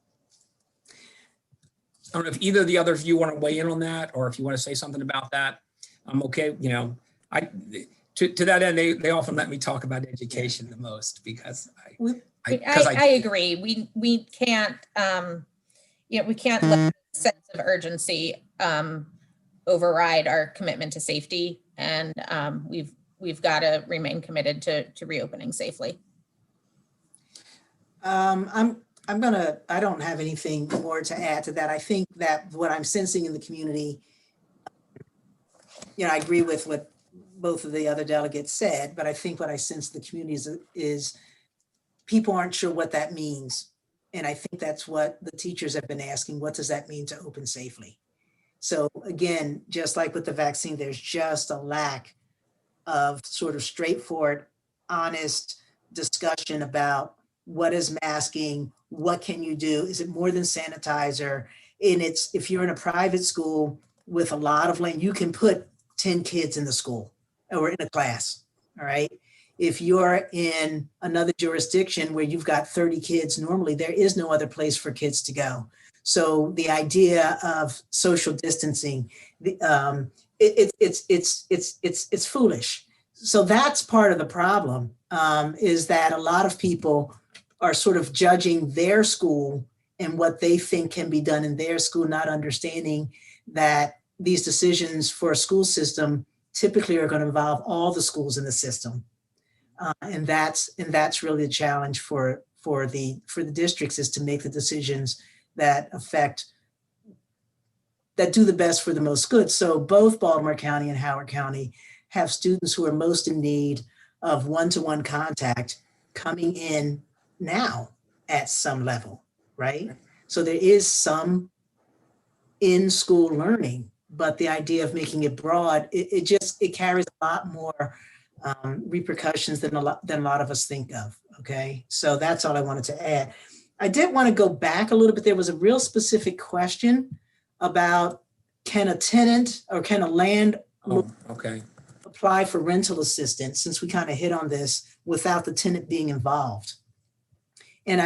I don't know if either of the other of you want to weigh in on that, or if you want to say something about that. I'm okay. To that end, they often let me talk about education the most because I agree. We can't we can't let the sense of urgency override our commitment to safety, and we've got to remain committed to reopening safely. I don't have anything more to add to that. I think that what I'm sensing in the community, I agree with what both of the other delegates said, but I think what I sense in the community is people aren't sure what that means. And I think that's what the teachers have been asking. What does that mean to open safely? So again, just like with the vaccine, there's just a lack of sort of straightforward, honest discussion about what is masking, what can you do? Is it more than sanitizer? And if you're in a private school with a lot of land, you can put 10 kids in the school or in a class, all right? If you're in another jurisdiction where you've got 30 kids, normally there is no other place for kids to go. So the idea of social distancing, it's foolish. So that's part of the problem, is that a lot of people are sort of judging their school and what they think can be done in their school, not understanding that these decisions for a school system typically are going to involve all the schools in the system. And that's really the challenge for the districts, is to make the decisions that do the best for the most good. So both Baltimore County and Howard County have students who are most in need of one-to-one contact coming in now at some level, right? So there is some in-school learning, but the idea of making it broad, it carries a lot more repercussions than a lot of us think of. Okay, so that's all I wanted to add. I did want to go back a little bit. There was a real specific question about, can a tenant or can a landlord apply for rental assistance, since we kind of hit on this, without the tenant being involved. And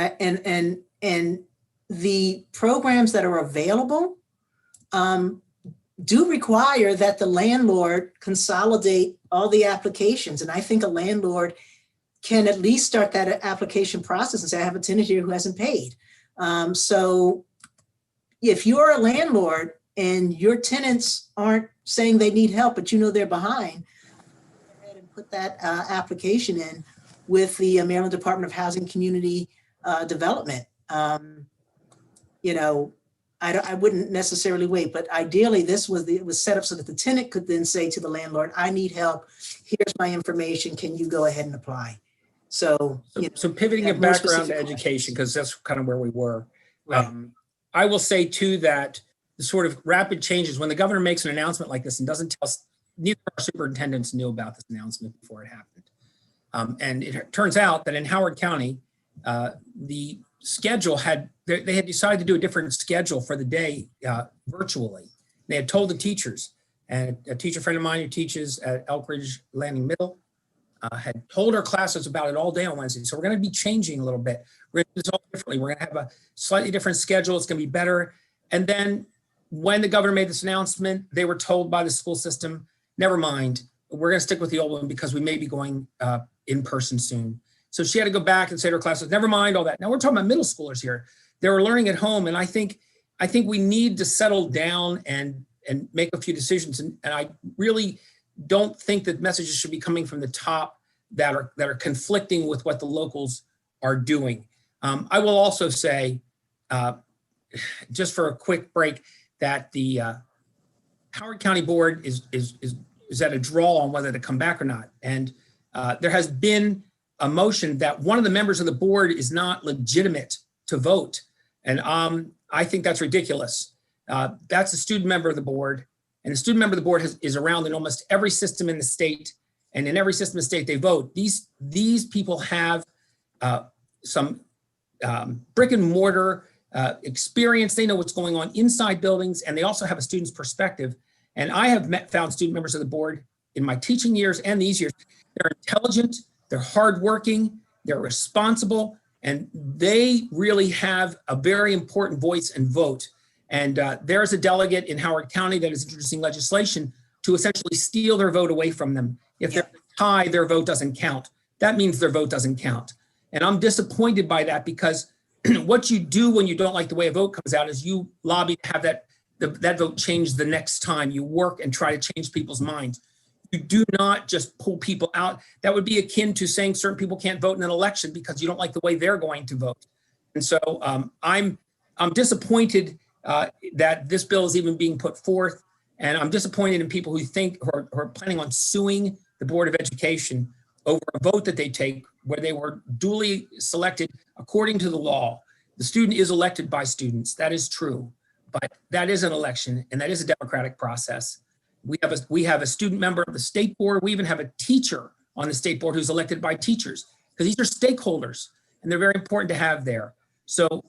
the programs that are available do require that the landlord consolidate all the applications. And I think a landlord can at least start that application process and say, I have a tenant here who hasn't paid. So if you're a landlord and your tenants aren't saying they need help, but you know they're behind, go ahead and put that application in with the Maryland Department of Housing Community Development. You know, I wouldn't necessarily wait, but ideally it was set up so that the tenant could then say to the landlord, I need help. Here's my information. Can you go ahead and apply? So pivoting it back around to education, because that's kind of where we were. Right. I will say too that the sort of rapid changes, when the governor makes an announcement like this and doesn't tell us, neither of our superintendents knew about this announcement before it happened. And it turns out that in Howard County, the schedule they had decided to do a different schedule for the day virtually. They had told the teachers, and a teacher friend of mine who teaches at Elk Ridge Landing Middle had told her classes about it all day on Wednesday. So we're going to be changing a little bit. We're going to do this all differently. We're going to have a slightly different schedule. It's going to be better. And then when the governor made this announcement, they were told by the school system, never mind, we're going to stick with the old one because we may be going in person soon. So she had to go back and say to her classes, never mind all that. Now we're talking about middle schoolers here. They were learning at home. And I think we need to settle down and make a few decisions. And I really don't think that messages should be coming from the top that are conflicting with what the locals are doing. I will also say, just for a quick break, that the Howard County Board is at a draw on whether to come back or not. And there has been a motion that one of the members of the board is not legitimate to vote. And I think that's ridiculous. That's a student member of the board, and the student member of the board is around in almost every system in the state. And in every system in the state, they vote. These people have some brick and mortar experience. They know what's going on inside buildings, and they also have a student's perspective. And I have found student members of the board in my teaching years and these years. They're intelligent, they're hardworking, they're responsible, and they really have a very important voice and vote. And there is a delegate in Howard County that is introducing legislation to essentially steal their vote away from them. If they're high, their vote doesn't count. That means their vote doesn't count. And I'm disappointed by that, because what you do when you don't like the way a vote comes out is you lobby to have that vote changed the next time. You work and try to change people's minds. You do not just pull people out. That would be akin to saying certain people can't vote in an election because you don't like the way they're going to vote. And so I'm disappointed that this bill is even being put forth. And I'm disappointed in people who are planning on suing the Board of Education over a vote that they take where they were duly selected according to the law. The student is elected by students. That is true. But that is an election, and that is a democratic process. We have a student member of the state board. We even have a teacher on the state board who's elected by teachers, because these are stakeholders, and they're very important to have there. So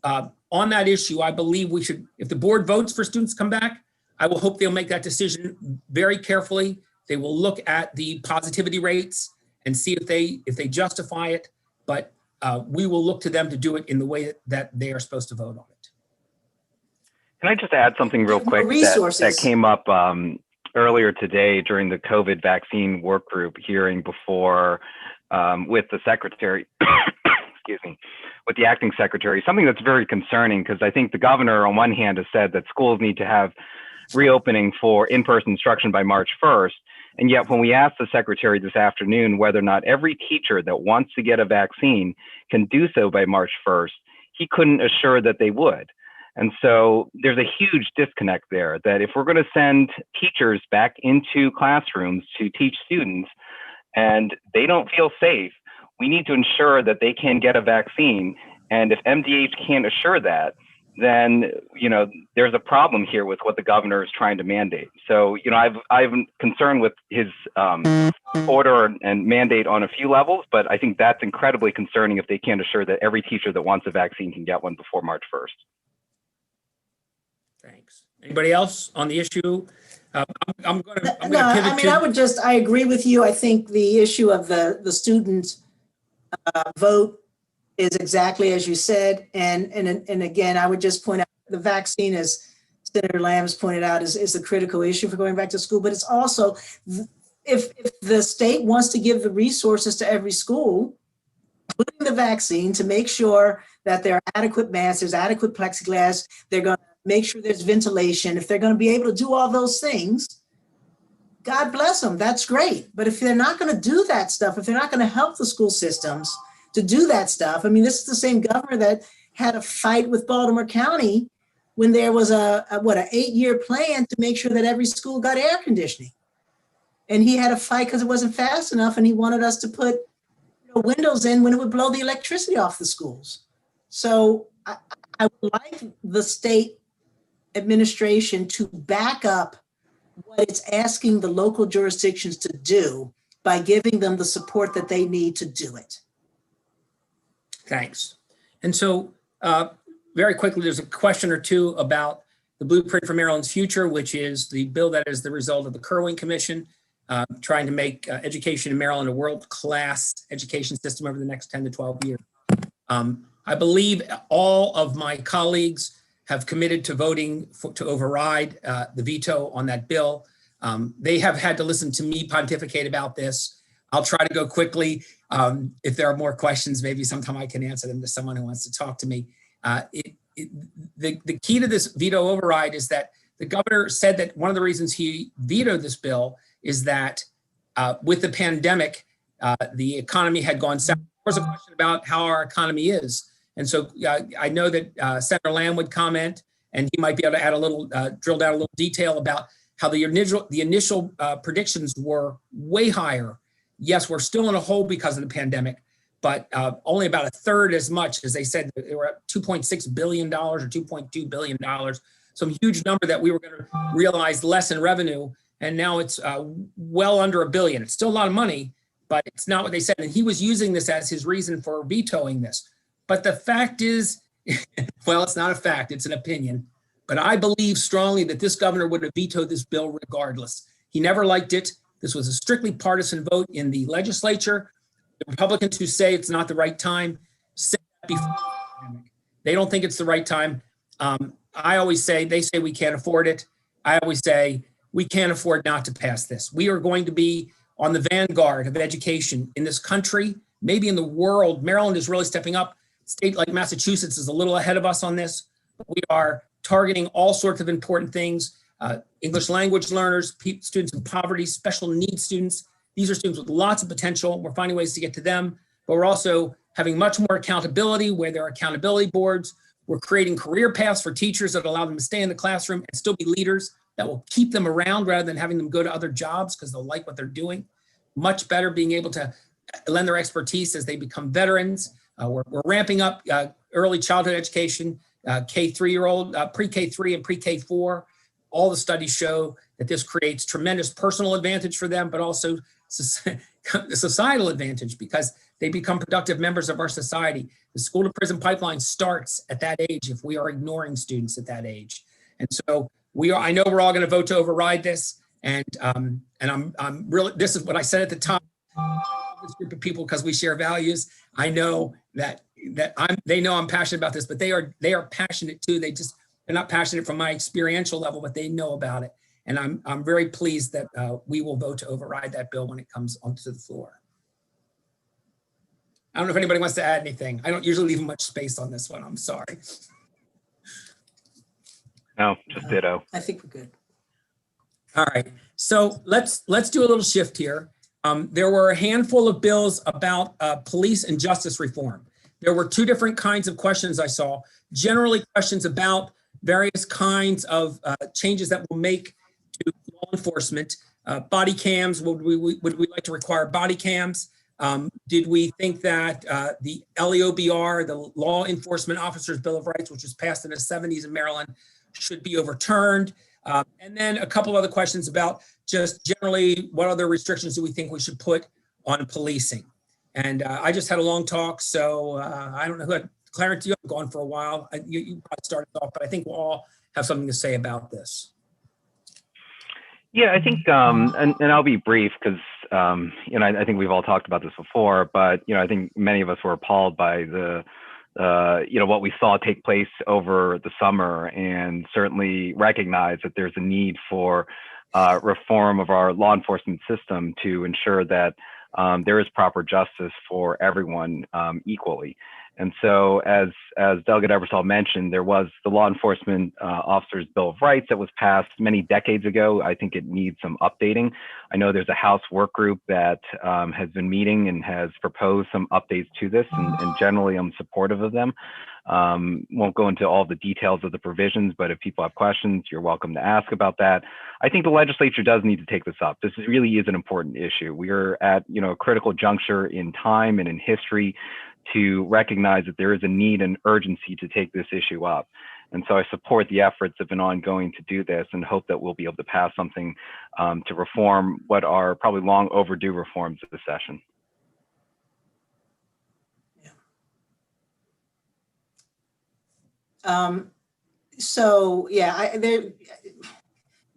on that issue, I believe we should, if the board votes for students to come back, I will hope they'll make that decision very carefully. They will look at the positivity rates and see if they justify it. But we will look to them to do it in the way that they are supposed to vote on it. Can I just add something real quick that came up earlier today during the COVID vaccine work group hearing before with the secretary, excuse me, with the acting secretary, something that's very concerning, because I think the governor on one hand has said that schools need to have reopening for in-person instruction by March 1st. And yet when we asked the secretary this afternoon whether or not every teacher that wants to get a vaccine can do so by March 1st, he couldn't assure that they would. And so there's a huge disconnect there, that if we're going to send teachers back into classrooms to teach students and they don't feel safe, we need to ensure that they can get a vaccine. And if MDH can't assure that, then, you know, there's a problem here with what the governor is trying to mandate. So, you know, I'm concerned with his order and mandate on a few levels, but I think that's incredibly concerning if they can't assure that every teacher that wants a vaccine can get one before March 1st. Thanks. Anybody else on the issue? I'm going to No, I mean, pivot I agree with you. I think the issue of the student vote is exactly as you said. And again, I would just point out the vaccine, as Senator Lamb's pointed out, is a critical issue for going back to school. But it's also, if the state wants to give the resources to every school, including the vaccine, to make sure that there are adequate masks, there's adequate plexiglass, they're going to make sure there's ventilation. If they're going to be able to do all those things, God bless them, that's great. But if they're not going to do that stuff, if they're not going to help the school systems to do that stuff, I mean, this is the same governor that had a fight with Baltimore County when there was an 8-year plan to make sure that every school got air conditioning. And he had a fight because it wasn't fast enough, and he wanted us to put windows in when it would blow the electricity off the schools. So I would like the state administration to back up what it's asking the local jurisdictions to do by giving them the support that they need to do it. Thanks. And so very quickly, there's a question or two about the Blueprint for Maryland's Future, which is the bill that is the result of the Kerwin Commission trying to make education in Maryland a world-class education system over the next 10 to 12 years. I believe all of my colleagues have committed to voting to override the veto on that bill. They have had to listen to me pontificate about this. I'll try to go quickly. If there are more questions, maybe sometime I can answer them to someone who wants to talk to me. The key to this veto override is that the governor said that one of the reasons he vetoed this bill is that with the pandemic, the economy had gone south. There was a question about how our economy is. And so I know that Senator Lamb would comment, and he might be able to add a little, drill down a little detail about how the initial predictions were way higher. Yes, we're still in a hole because of the pandemic, but only about a third as much as they said. They were at $2.6 billion or $2.2 billion, some huge number that we were going to realize less in revenue. And now it's well under $1 billion. It's still a lot of money, but it's not what they said. And he was using this as his reason for vetoing this. But the fact is, well, it's not a fact, it's an opinion. But I believe strongly that this governor would have vetoed this bill regardless. He never liked it. This was a strictly partisan vote in the legislature. The Republicans who say it's not the right time said that before the pandemic. They don't think it's the right time. I always say, they say we can't afford it. I always say, we can't afford not to pass this. We are going to be on the vanguard of education in this country, maybe in the world. Maryland is really stepping up. A state like Massachusetts is a little ahead of us on this. We are targeting all sorts of important things. English language learners, students in poverty, special needs students. These are students with lots of potential. We're finding ways to get to them, but we're also having much more accountability where there are accountability boards. We're creating career paths for teachers that allow them to stay in the classroom and still be leaders that will keep them around rather than having them go to other jobs because they'll like what they're doing. Much better being able to lend their expertise as they become veterans. We're ramping up early childhood education, K3-year-old, pre-K3 and pre-K4. All the studies show that this creates tremendous personal advantage for them, but also societal advantage because they become productive members of our society. The school to prison pipeline starts at that age if we are ignoring students at that age. And so I know we're all going to vote to override this. And I'm really, this is what I said at the top, this group of people, because we share values. I know that they know I'm passionate about this, but they are passionate too. They're not passionate from my experiential level, but they know about it. And I'm very pleased that we will vote to override that bill when it comes onto the floor. I don't know if anybody wants to add anything. I don't usually leave much space on this one. I'm sorry. No, just ditto. I think we're good. All right, so let's do a little shift here. There were a handful of bills about police and justice reform. There were two different kinds of questions I saw. Generally, questions about various kinds of changes that will make to law enforcement. Body cams, would we like to require body cams? Did we think that the LEOBR, the Law Enforcement Officers Bill of Rights, which was passed in the 70s in Maryland, should be overturned? And then a couple other questions about just generally what other restrictions do we think we should put on policing? And I just had a long talk, so I don't know who, Clarence, you have gone for a while. You probably started off, but I think we'll all have something to say about this. Yeah, I think, and I'll be brief because, I think we've all talked about this before, but, I think many of us were appalled by the, what we saw take place over the summer, and certainly recognize that there's a need for reform of our law enforcement system to ensure that there is proper justice for everyone equally. And so as Delegate Ebersol mentioned, there was the Law Enforcement Officers Bill of Rights that was passed many decades ago. I think it needs some updating. I know there's a House work group that has been meeting and has proposed some updates to this, and generally I'm supportive of them. Won't go into all the details of the provisions, but if people have questions, you're welcome to ask about that. I think the legislature does need to take this up. This really is an important issue. We are at a critical juncture in time and in history to recognize that there is a need and urgency to take this issue up. And so I support the efforts that have been ongoing to do this, and hope that we'll be able to pass something to reform what are probably long overdue reforms of the session.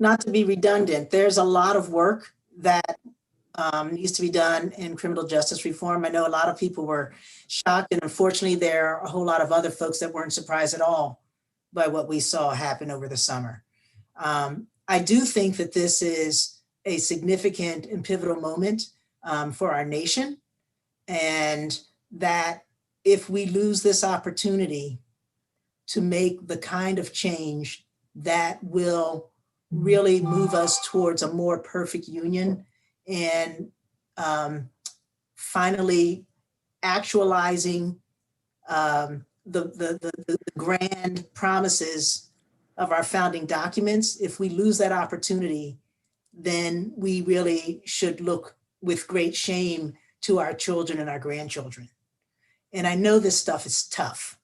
Not to be redundant, there's a lot of work that needs to be done in criminal justice reform. I know a lot of people were shocked, and unfortunately there are a whole lot of other folks that weren't surprised at all by what we saw happen over the summer. I do think that this is a significant and pivotal moment for our nation, and that if we lose this opportunity to make the kind of change that will really move us towards a more perfect union, and finally actualizing the grand promises of our founding documents, if we lose that opportunity, then we really should look with great shame to our children and our grandchildren. And I know this stuff is tough,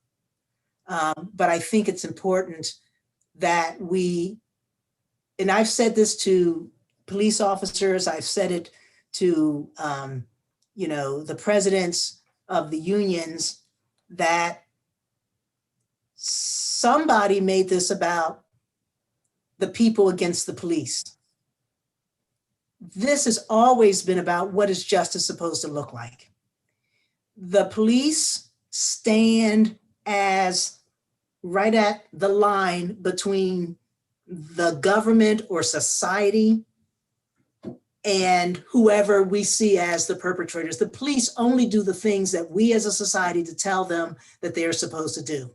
but I think it's important that we, and I've said this to police officers, I've said it to, the presidents of the unions, that somebody made this about the people against the police. This has always been about what is justice supposed to look like. The police stand as right at the line between the government or society and whoever we see as the perpetrators. The police only do the things that we as a society to tell them that they are supposed to do.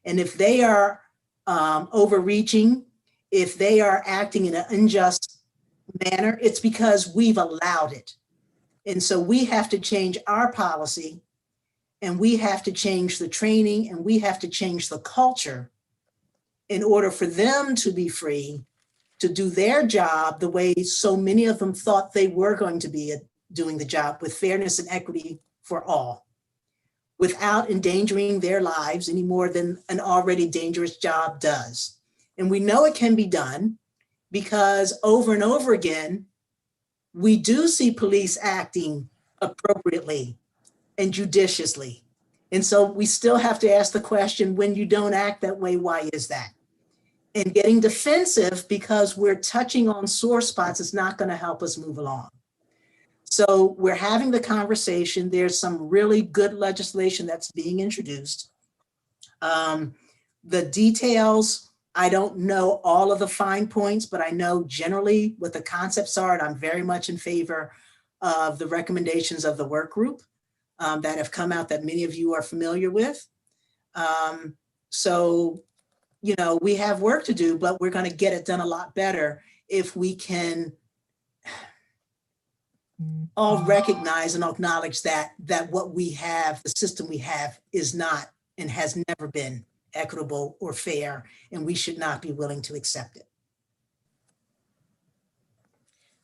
And if they are overreaching, if they are acting in an unjust manner, it's because we've allowed it. And so we have to change our policy, and we have to change the training, and we have to change the culture in order for them to be free to do their job the way so many of them thought they were going to be doing the job, with fairness and equity for all, without endangering their lives any more than an already dangerous job does. And we know it can be done because over and over again, we do see police acting appropriately and judiciously. And so we still have to ask the question, when you don't act that way, why is that? And getting defensive because we're touching on sore spots is not going to help us move along. So we're having the conversation. There's some really good legislation that's being introduced. The details, I don't know all of the fine points, but I know generally what the concepts are, and I'm very much in favor of the recommendations of the work group that have come out that many of you are familiar with. So we have work to do, but we're going to get it done a lot better if we can all recognize and acknowledge that what we have, the system we have, is not and has never been equitable or fair, and we should not be willing to accept it.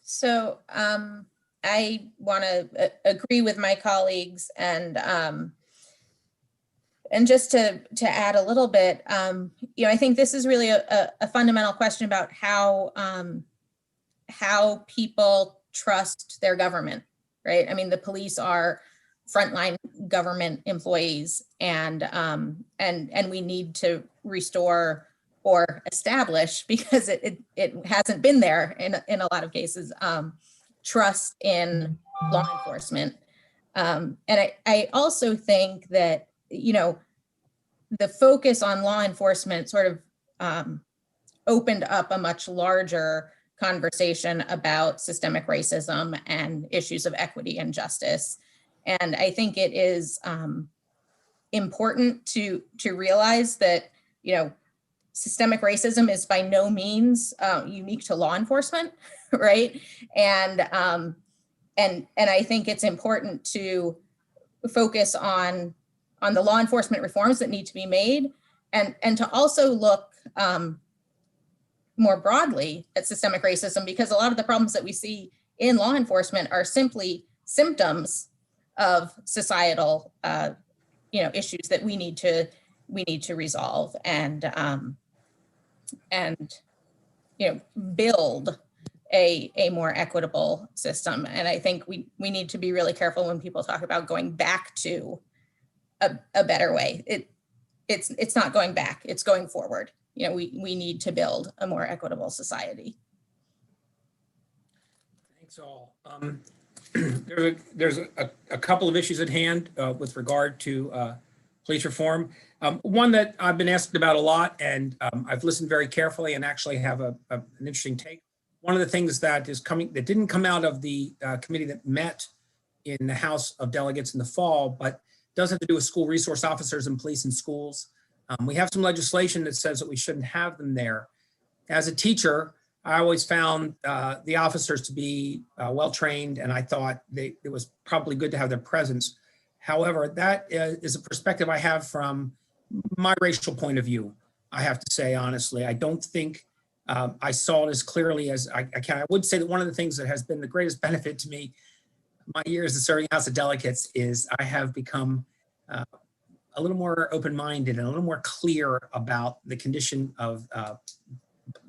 So I want to agree with my colleagues, and just to add a little bit, I think this is really a fundamental question about how people trust their government, right? I mean, the police are frontline government employees, and we need to restore or establish, because it hasn't been there in a lot of cases, trust in law enforcement. And I also think that, the focus on law enforcement sort of opened up a much larger conversation about systemic racism and issues of equity and justice. And I think it is important to realize that, systemic racism is by no means unique to law enforcement, right? And I think it's important to focus on the law enforcement reforms that need to be made, and to also look more broadly at systemic racism, because a lot of the problems that we see in law enforcement are simply symptoms of societal issues that we need to resolve and build a more equitable system. And I think we need to be really careful when people talk about going back to a better way. It's not going back, it's going forward. We need to build a more equitable society. Thanks all. There's a couple of issues at hand with regard to police reform. One that I've been asked about a lot, and I've listened very carefully and actually have an interesting take. One of the things that didn't come out of the committee that met in the House of Delegates in the fall, but does have to do with school resource officers and police in schools. We have some legislation that says that we shouldn't have them there. As a teacher, I always found the officers to be well-trained, and I thought it was probably good to have their presence. However, that is a perspective I have from my racial point of view. I have to say, honestly, I don't think I saw it as clearly as I can. I would say that one of the things that has been the greatest benefit to me my years of serving House of Delegates is I have become a little more open-minded and a little more clear about the condition of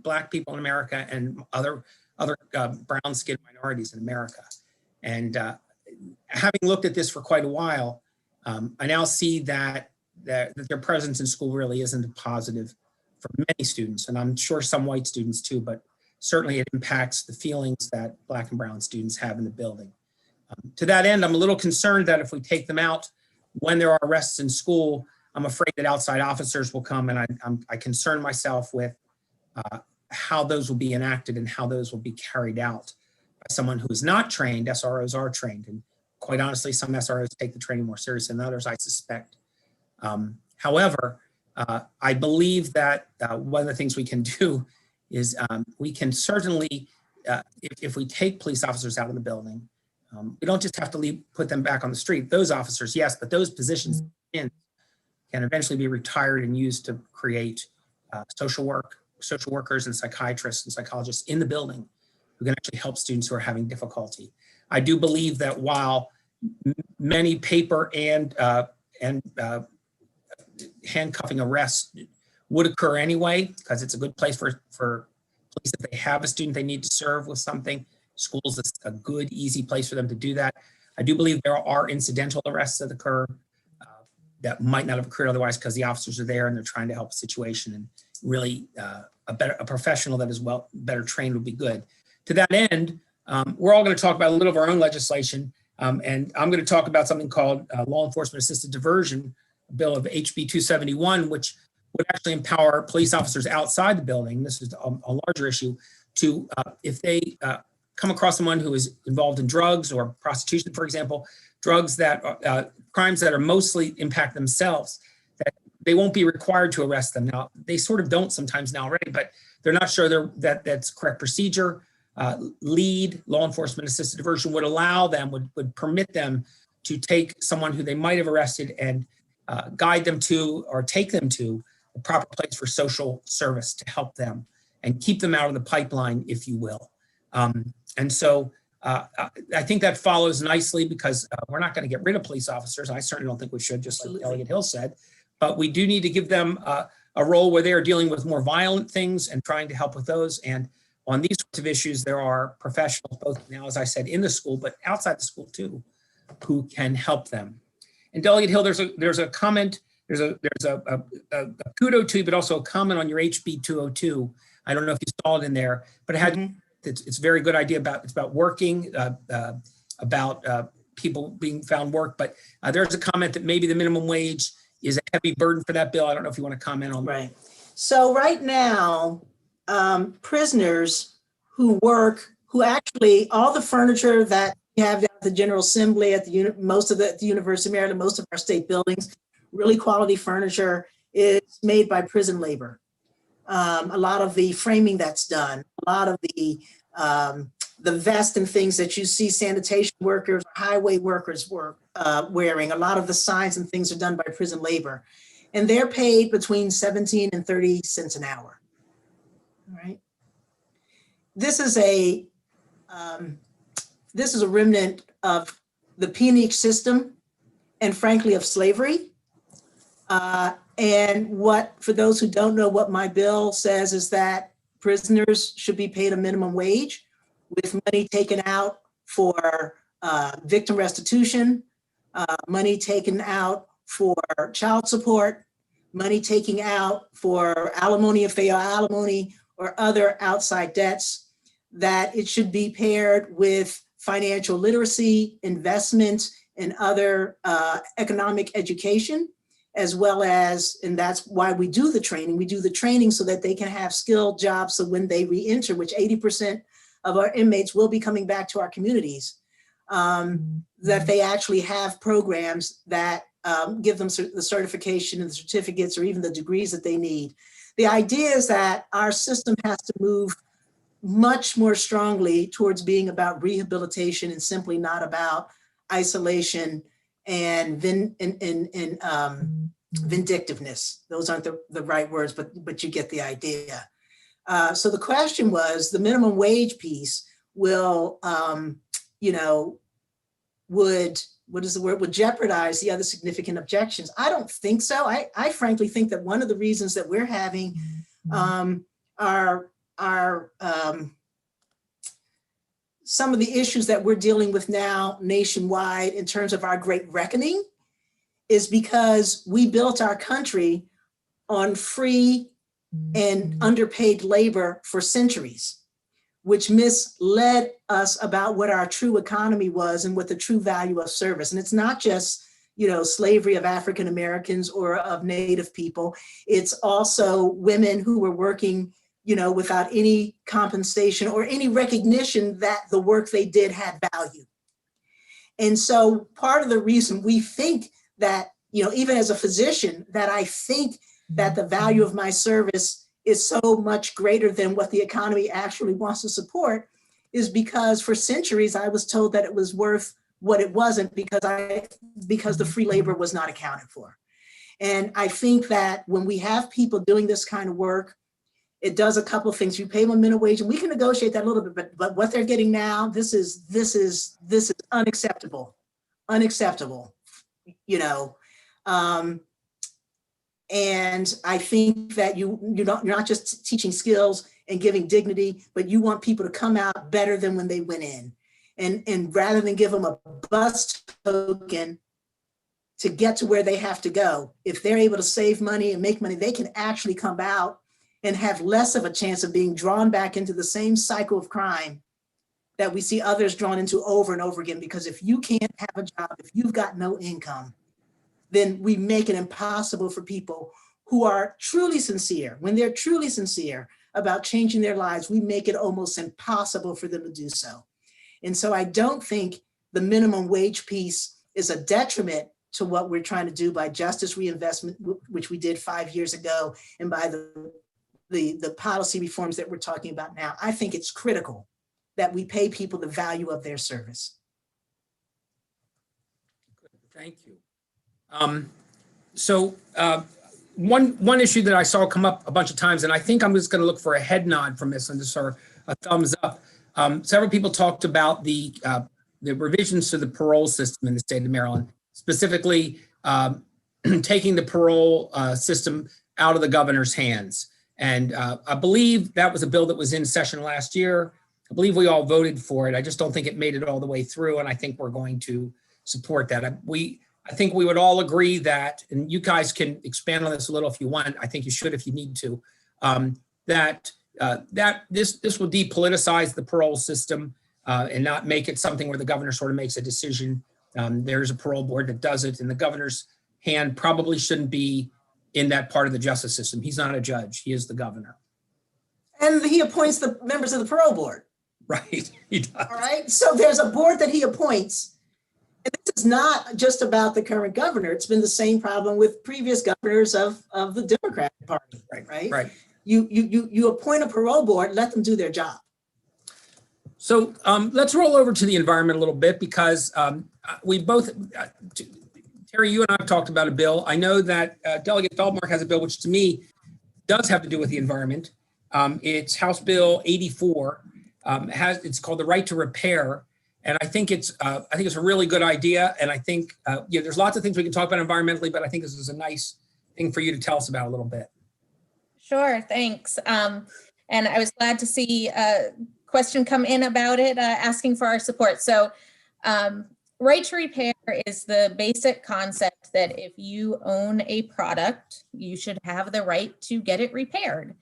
Black people in America and other brown-skinned minorities in America. And having looked at this for quite a while, I now see that their presence in school really isn't a positive for many students, and I'm sure some white students too, but certainly it impacts the feelings that Black and brown students have in the building. To that end, I'm a little concerned that if we take them out when there are arrests in school, I'm afraid that outside officers will come, and I concern myself with how those will be enacted and how those will be carried out by someone who is not trained. SROs are trained, and quite honestly, some SROs take the training more seriously than others, I suspect. However, I believe that one of the things we can do is we can certainly, if we take police officers out of the building, we don't just have to put them back on the street. Those officers, yes, but those positions can eventually be retired and used to create social workers and psychiatrists and psychologists in the building who can actually help students who are having difficulty. I do believe that while many paper and handcuffing arrests would occur anyway, because it's a good place for police if they have a student they need to serve with something. Schools is a good, easy place for them to do that. I do believe there are incidental arrests that occur that might not have occurred otherwise because the officers are there and they're trying to help a situation, and really a professional that is better trained would be good. To that end, we're all going to talk about a little of our own legislation, and I'm going to talk about something called Law Enforcement Assisted Diversion, a bill of HB 271, which would actually empower police officers outside the building. This is a larger issue to, if they come across someone who is involved in drugs or prostitution, for example, drugs that crimes that are mostly impact themselves, that they won't be required to arrest them. Now, they sort of don't sometimes now already, but they're not sure that's correct procedure. LEAD, law enforcement assisted diversion, would allow them, would permit them to take someone who they might have arrested and guide them to or take them to the proper place for social service to help them and keep them out of the pipeline, if you will. And so I think that follows nicely because we're not going to get rid of police officers. I certainly don't think we should, just like Delegate Hill said, but we do need to give them a role where they are dealing with more violent things and trying to help with those. And on these sorts of issues, there are professionals, both now, as I said, in the school, but outside the school too, who can help them. And Delegate Hill, there's a comment, there's a kudo to you, but also a comment on your HB 202. I don't know if you saw it in there, but it had, it's a very good idea it's about working, about people being found work. But there's a comment that maybe the minimum wage is a heavy burden for that bill. I don't know if you want to comment on that. Right. So right now, prisoners who work, who actually, all the furniture that we have down at the General Assembly, at the most of the University of Maryland, most of our state buildings, really quality furniture is made by prison labor. A lot of the framing that's done, a lot of the vest and things that you see sanitation workers, highway workers wearing, a lot of the signs and things are done by prison labor. And they're paid between 17 and 30 cents an hour. All right. This is a remnant of the peonage system and frankly of slavery. And for those who don't know, what my bill says is that prisoners should be paid a minimum wage with money taken out for victim restitution, money taken out for child support, money taken out for alimony if they owe alimony or other outside debts, that it should be paired with financial literacy, investment, and other economic education, as well as, and that's why we do the training so that they can have skilled jobs. So when they re-enter, which 80% of our inmates will be coming back to our communities, that they actually have programs that give them the certification and the certificates or even the degrees that they need. The idea is that our system has to move much more strongly towards being about rehabilitation and simply not about isolation and vindictiveness. Those aren't the right words, but you get the idea. So the question was, the minimum wage piece will, would jeopardize the other significant objections? I don't think so. I frankly think that one of the reasons that we're having some of the issues that we're dealing with now nationwide in terms of our great reckoning is because we built our country on free and underpaid labor for centuries, which misled us about what our true economy was and what the true value of service. And it's not just, slavery of African Americans or of Native people. It's also women who were working, without any compensation or any recognition that the work they did had value. And so part of the reason we think that, even as a physician, that I think that the value of my service is so much greater than what the economy actually wants to support is because for centuries I was told that it was worth what it wasn't because the free labor was not accounted for. And I think that when we have people doing this kind of work, it does a couple of things. You pay them a minimum wage, and we can negotiate that a little bit, but what they're getting now, this is unacceptable, and I think that you're not just teaching skills and giving dignity, but you want people to come out better than when they went in. And rather than give them a bus token to get to where they have to go, if they're able to save money and make money, they can actually come out and have less of a chance of being drawn back into the same cycle of crime that we see others drawn into over and over again. Because if you can't have a job, if you've got no income, then we make it impossible for people who are truly sincere. When they're truly sincere about changing their lives, we make it almost impossible for them to do so. And so I don't think the minimum wage piece is a detriment to what we're trying to do by justice reinvestment, which we did 5 years ago, and by the policy reforms that we're talking about now. I think it's critical that we pay people the value of their service. Thank you. One issue that I saw come up a bunch of times, and I think I'm just going to look for a head nod from this and just sort of a thumbs up. Several people talked about the revisions to the parole system in the state of Maryland, specifically taking the parole system out of the governor's hands. And I believe that was a bill that was in session last year. I believe we all voted for it. I just don't think it made it all the way through, and I think we're going to support that. I think we would all agree that, and you guys can expand on this a little if you want. I think you should if you need to. That this will depoliticize the parole system and not make it something where the governor sort of makes a decision. There's a parole board that does it, and the governor's hand probably shouldn't be in that part of the justice system. He's not a judge. He is the governor. And he appoints the members of the parole board. Right. He does. All right. So there's a board that he appoints. And this is not just about the current governor. It's been the same problem with previous governors of the Democratic Party. Right. Right. You appoint a parole board, let them do their job. So let's roll over to the environment a little bit, because we both, Terry, you and I have talked about a bill. I know that Delegate Feldmark has a bill, which to me does have to do with the environment. It's House Bill 84. It's called the right to repair. And I think it's a really good idea. And I think, there's lots of things we can talk about environmentally, but I think this is a nice thing for you to tell us about a little bit. Sure, thanks. And I was glad to see a question come in about it, asking for our support. So right to repair is the basic concept that if you own a product, you should have the right to get it repaired.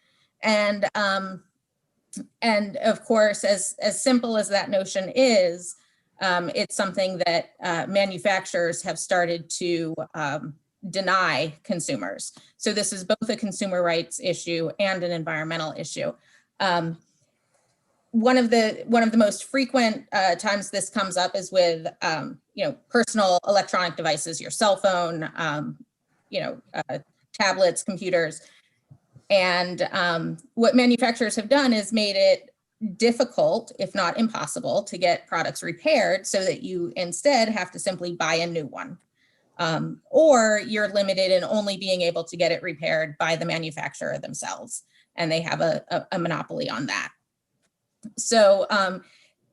And of course, as simple as that notion is, it's something that manufacturers have started to deny consumers. So this is both a consumer rights issue and an environmental issue. One of the most frequent times this comes up is with personal electronic devices, your cell phone, tablets, computers. And what manufacturers have done is made it difficult, if not impossible, to get products repaired, so that you instead have to simply buy a new one. Or you're limited in only being able to get it repaired by the manufacturer themselves, and they have a monopoly on that. So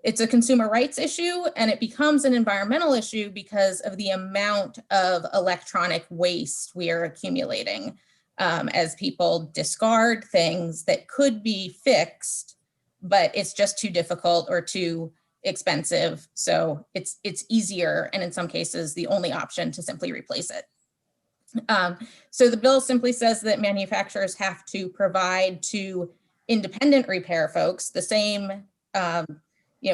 it's a consumer rights issue, and it becomes an environmental issue because of the amount of electronic waste we are accumulating as people discard things that could be fixed, but it's just too difficult or too expensive. So it's easier, and in some cases, the only option to simply replace it. So the bill simply says that manufacturers have to provide to independent repair folks the same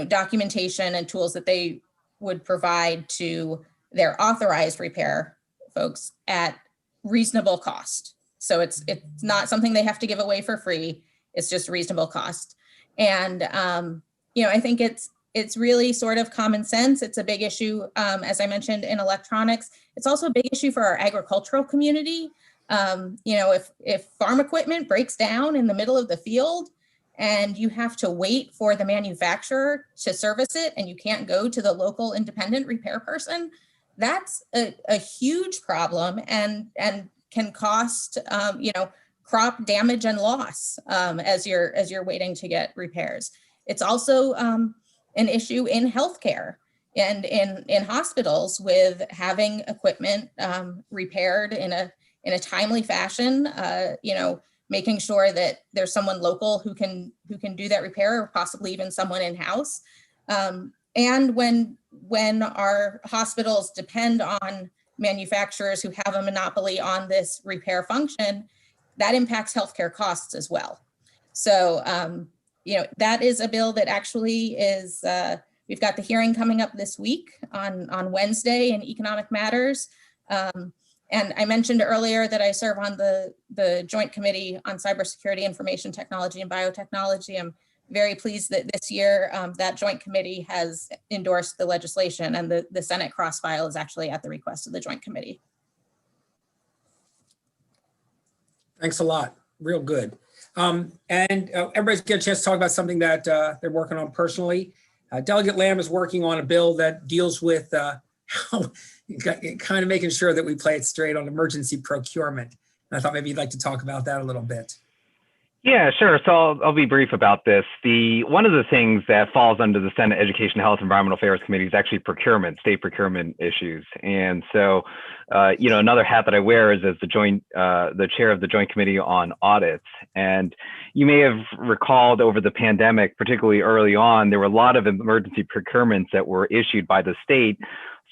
documentation and tools that they would provide to their authorized repair folks at reasonable cost. So it's not something they have to give away for free. It's just reasonable cost. And I think it's really sort of common sense. It's a big issue, as I mentioned, in electronics. It's also a big issue for our agricultural community. If farm equipment breaks down in the middle of the field and you have to wait for the manufacturer to service it, and you can't go to the local independent repair person, that's a huge problem and can cost crop damage and loss as you're waiting to get repairs. It's also an issue in healthcare and in hospitals with having equipment repaired in a timely fashion, making sure that there's someone local who can do that repair, or possibly even someone in-house. And when our hospitals depend on manufacturers who have a monopoly on this repair function, that impacts healthcare costs as well. So, that is a bill that actually is, we've got the hearing coming up this week on Wednesday in Economic Matters. And I mentioned earlier that I serve on the Joint Committee on Cybersecurity, Information Technology, and Biotechnology. I'm very pleased that this year that joint committee has endorsed the legislation, and the Senate cross file is actually at the request of the joint committee. Thanks a lot. Real good. Everybody's get a chance to talk about something that they're working on personally. Delegate Lamb is working on a bill that deals with how kind of making sure that we play it straight on emergency procurement. And I thought maybe you'd like to talk about that a little bit. Yeah, sure. So I'll be brief about this. One of the things that falls under the Senate Education, Health, Environmental Affairs Committee is actually procurement, state procurement issues. And so, another hat that I wear is as the chair of the Joint Committee on Audits. And you may have recalled over the pandemic, particularly early on, there were a lot of emergency procurements that were issued by the state,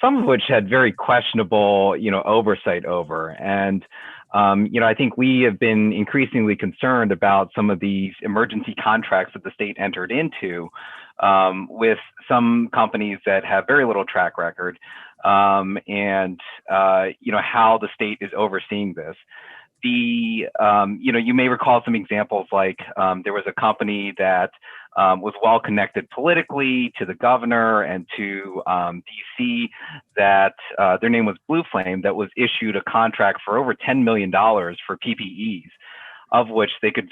some of which had very questionable, oversight over. And I think we have been increasingly concerned about some of these emergency contracts that the state entered into with some companies that have very little track record, and how the state is overseeing this. You may recall some examples like there was a company that was well connected politically to the governor and to DC that their name was Blue Flame, that was issued a contract for over $10 million for PPEs, of which they could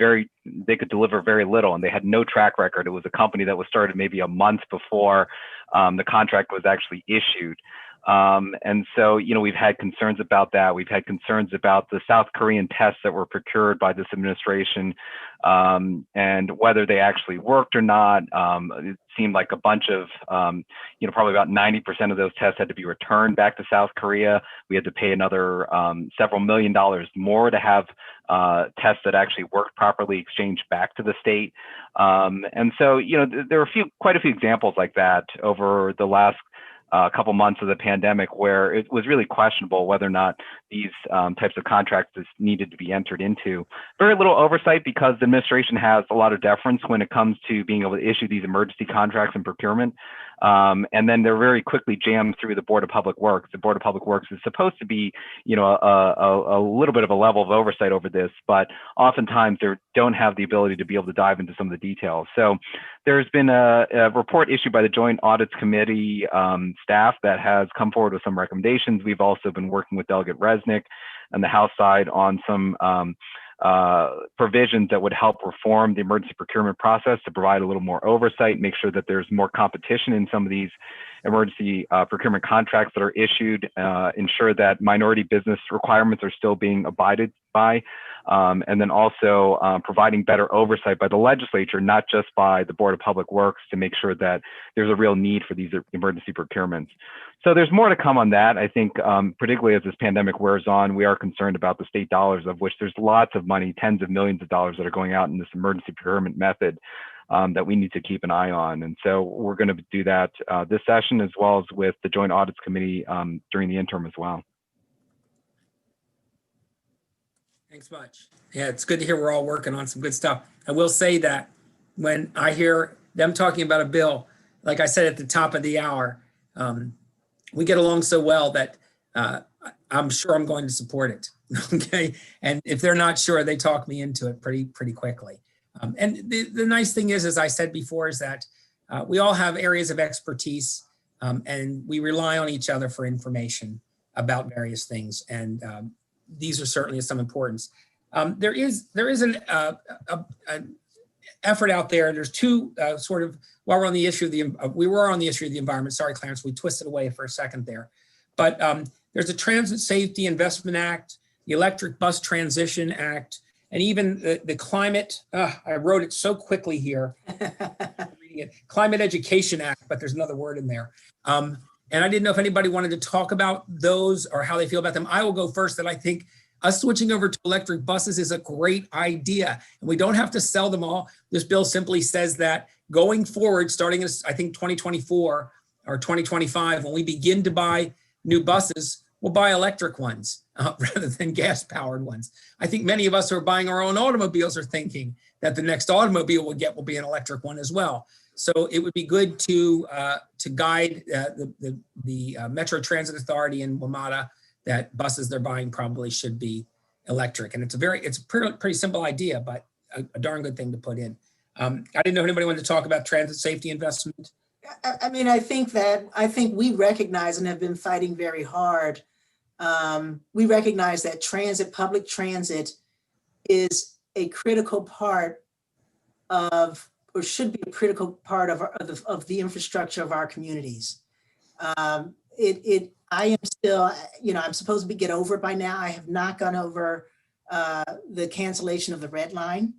deliver very little, and they had no track record. It was a company that was started maybe a month before the contract was actually issued. And so, we've had concerns about that. We've had concerns about the South Korean tests that were procured by this administration, and whether they actually worked or not. It seemed like a bunch of, probably about 90% of those tests had to be returned back to South Korea. We had to pay another several $1 million more to have tests that actually worked properly exchanged back to the state. And so, there are quite a few examples like that over the last couple months of the pandemic, where it was really questionable whether or not these types of contracts needed to be entered into. Very little oversight, because the administration has a lot of deference when it comes to being able to issue these emergency contracts and procurement. And then they're very quickly jammed through the Board of Public Works. The Board of Public Works is supposed to be, a little bit of a level of oversight over this, but oftentimes they don't have the ability to be able to dive into some of the details. So there's been a report issued by the Joint Audits Committee staff that has come forward with some recommendations. We've also been working with Delegate Resnick on the House side on some provisions that would help reform the emergency procurement process to provide a little more oversight, make sure that there's more competition in some of these emergency procurement contracts that are issued, ensure that minority business requirements are still being abided by, and then also providing better oversight by the legislature, not just by the Board of Public Works, to make sure that there's a real need for these emergency procurements. So there's more to come on that. I think particularly as this pandemic wears on, we are concerned about the state dollars, of which there's lots of money, tens of millions of dollars that are going out in this emergency procurement method that we need to keep an eye on. And so we're going to do that this session, as well as with the Joint Audits Committee during the interim as well. Thanks much. Yeah, it's good to hear we're all working on some good stuff. I will say that when I hear them talking about a bill, like I said at the top of the hour, we get along so well that I'm sure I'm going to support it. Okay. And if they're not sure, they talk me into it pretty quickly. And the nice thing is, as I said before, is that we all have areas of expertise, and we rely on each other for information about various things. And these are certainly of some importance. There is an effort out there. There's two sort of, while we're on the issue of we were on the issue of the environment. Sorry, Clarence, we twisted away for a second there. But there's a Transit Safety Investment Act, the Electric Bus Transition Act, and even the climate, I wrote it so quickly here, reading it, Climate Education Act, but there's another word in there. And I didn't know if anybody wanted to talk about those or how they feel about them. I will go first, that I think us switching over to electric buses is a great idea. And we don't have to sell them all. This bill simply says that going forward, starting in, I think, 2024 or 2025, when we begin to buy new buses, we'll buy electric ones rather than gas-powered ones. I think many of us who are buying our own automobiles are thinking that the next automobile we'll get will be an electric one as well. So it would be good to guide the Metro Transit Authority in WMATA that buses they're buying probably should be electric. And it's a pretty simple idea, but a darn good thing to put in. I didn't know if anybody wanted to talk about transit safety investment. I mean, I think we recognize and have been fighting very hard. We recognize that public transit is a critical part of, or should be a critical part of the infrastructure of our communities. I am still, I'm supposed to get over it by now. I have not gone over the cancellation of the red line.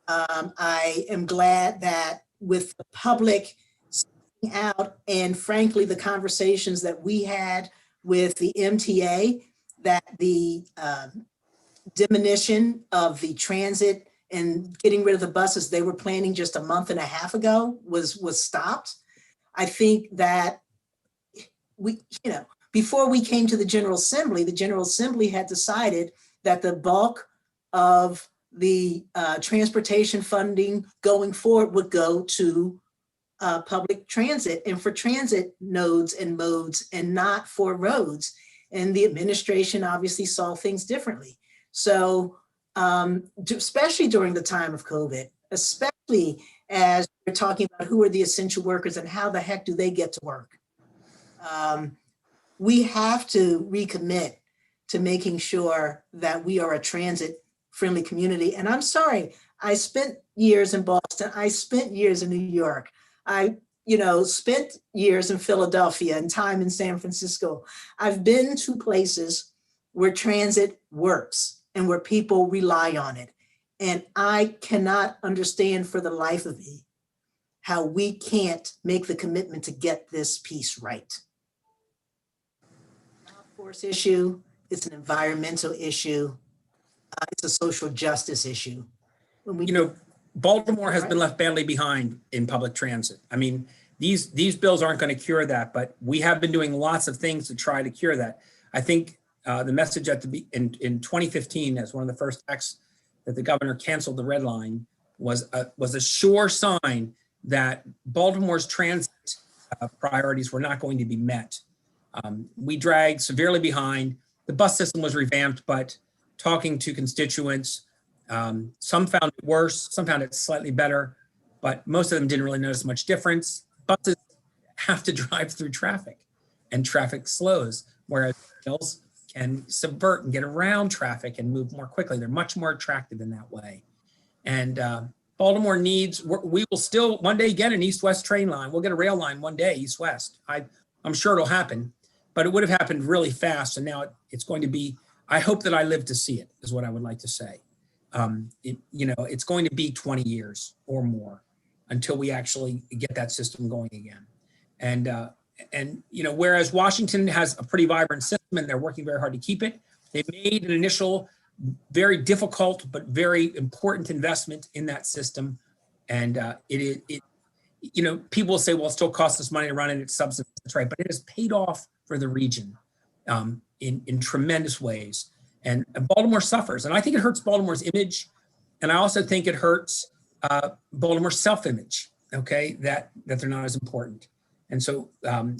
I am glad that with the public speaking out, and frankly, the conversations that we had with the MTA, that the diminution of the transit and getting rid of the buses they were planning just a month and a half ago was stopped. I think that before we came to the General Assembly had decided that the bulk of the transportation funding going forward would go to public transit and for transit nodes and modes and not for roads. And the administration obviously saw things differently. So especially during the time of COVID, especially as we're talking about who are the essential workers and how the heck do they get to work? We have to recommit to making sure that we are a transit-friendly community. And I'm sorry, I spent years in Boston. I spent years in New York. I spent years in Philadelphia and time in San Francisco. I've been to places where transit works and where people rely on it. And I cannot understand for the life of me how we can't make the commitment to get this piece right. It's not a force issue, it's an environmental issue, it's a social justice issue. Baltimore has been left badly behind in public transit. I mean, these bills aren't going to cure that, but we have been doing lots of things to try to cure that. I think the message in 2015, as one of the first acts that the governor canceled the red line, was a sure sign that Baltimore's transit priorities were not going to be met. We dragged severely behind. The bus system was revamped, but talking to constituents, some found it worse, some found it slightly better, but most of them didn't really notice much difference. Buses have to drive through traffic, and traffic slows, whereas rails can subvert and get around traffic and move more quickly. They're much more attractive in that way. And Baltimore we will still one day get an east-west train line. We'll get a rail line one day, east-west. I'm sure it'll happen, but it would have happened really fast. And now it's going to be, I hope that I live to see it, is what I would like to say. It's going to be 20 years or more until we actually get that system going again. And whereas Washington has a pretty vibrant system and they're working very hard to keep it, they've made an initial very difficult but very important investment in that system. And people will say, well, it still costs us money to run it, it's subsidized, that's right, but it has paid off for the region in tremendous ways. And Baltimore suffers. And I think it hurts Baltimore's image. And I also think it hurts Baltimore's self-image, okay, that they're not as important. And so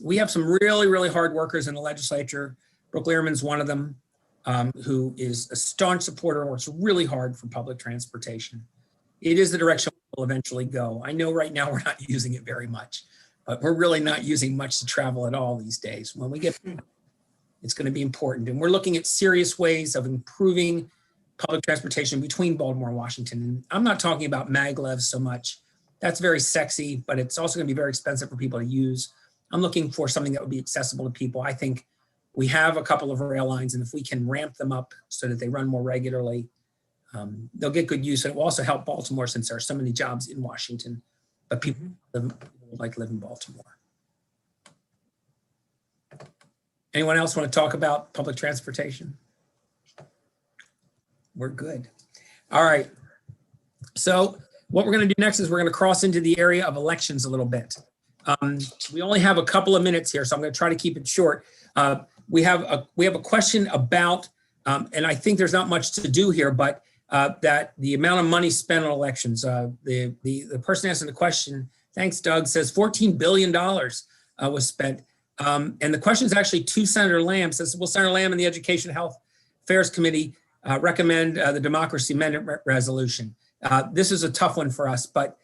we have some really, really hard workers in the legislature. Brooke Lehrman's one of them, who is a staunch supporter and works really hard for public transportation. It is the direction we'll eventually go. I know right now we're not using it very much, but we're really not using much to travel at all these days. When we get, it's going to be important. And we're looking at serious ways of improving public transportation between Baltimore and Washington. And I'm not talking about maglev so much. That's very sexy, but it's also going to be very expensive for people to use. I'm looking for something that would be accessible to people. I think we have a couple of rail lines, and if we can ramp them up so that they run more regularly, they'll get good use. And it will also help Baltimore, since there are so many jobs in Washington, but people would like to live in Baltimore. Anyone else want to talk about public transportation? We're good. All right. So what we're going to do next is we're going to cross into the area of elections a little bit. We only have a couple of minutes here, so I'm going to try to keep it short. We have a question about, and I think there's not much to do here, but that the amount of money spent on elections. The person asking the question, thanks, Doug, says $14 billion was spent. And the question is actually to Senator Lamb. Says, will Senator Lamb and the Education Health Affairs Committee recommend the Democracy Amendment Resolution? This is a tough one for us, but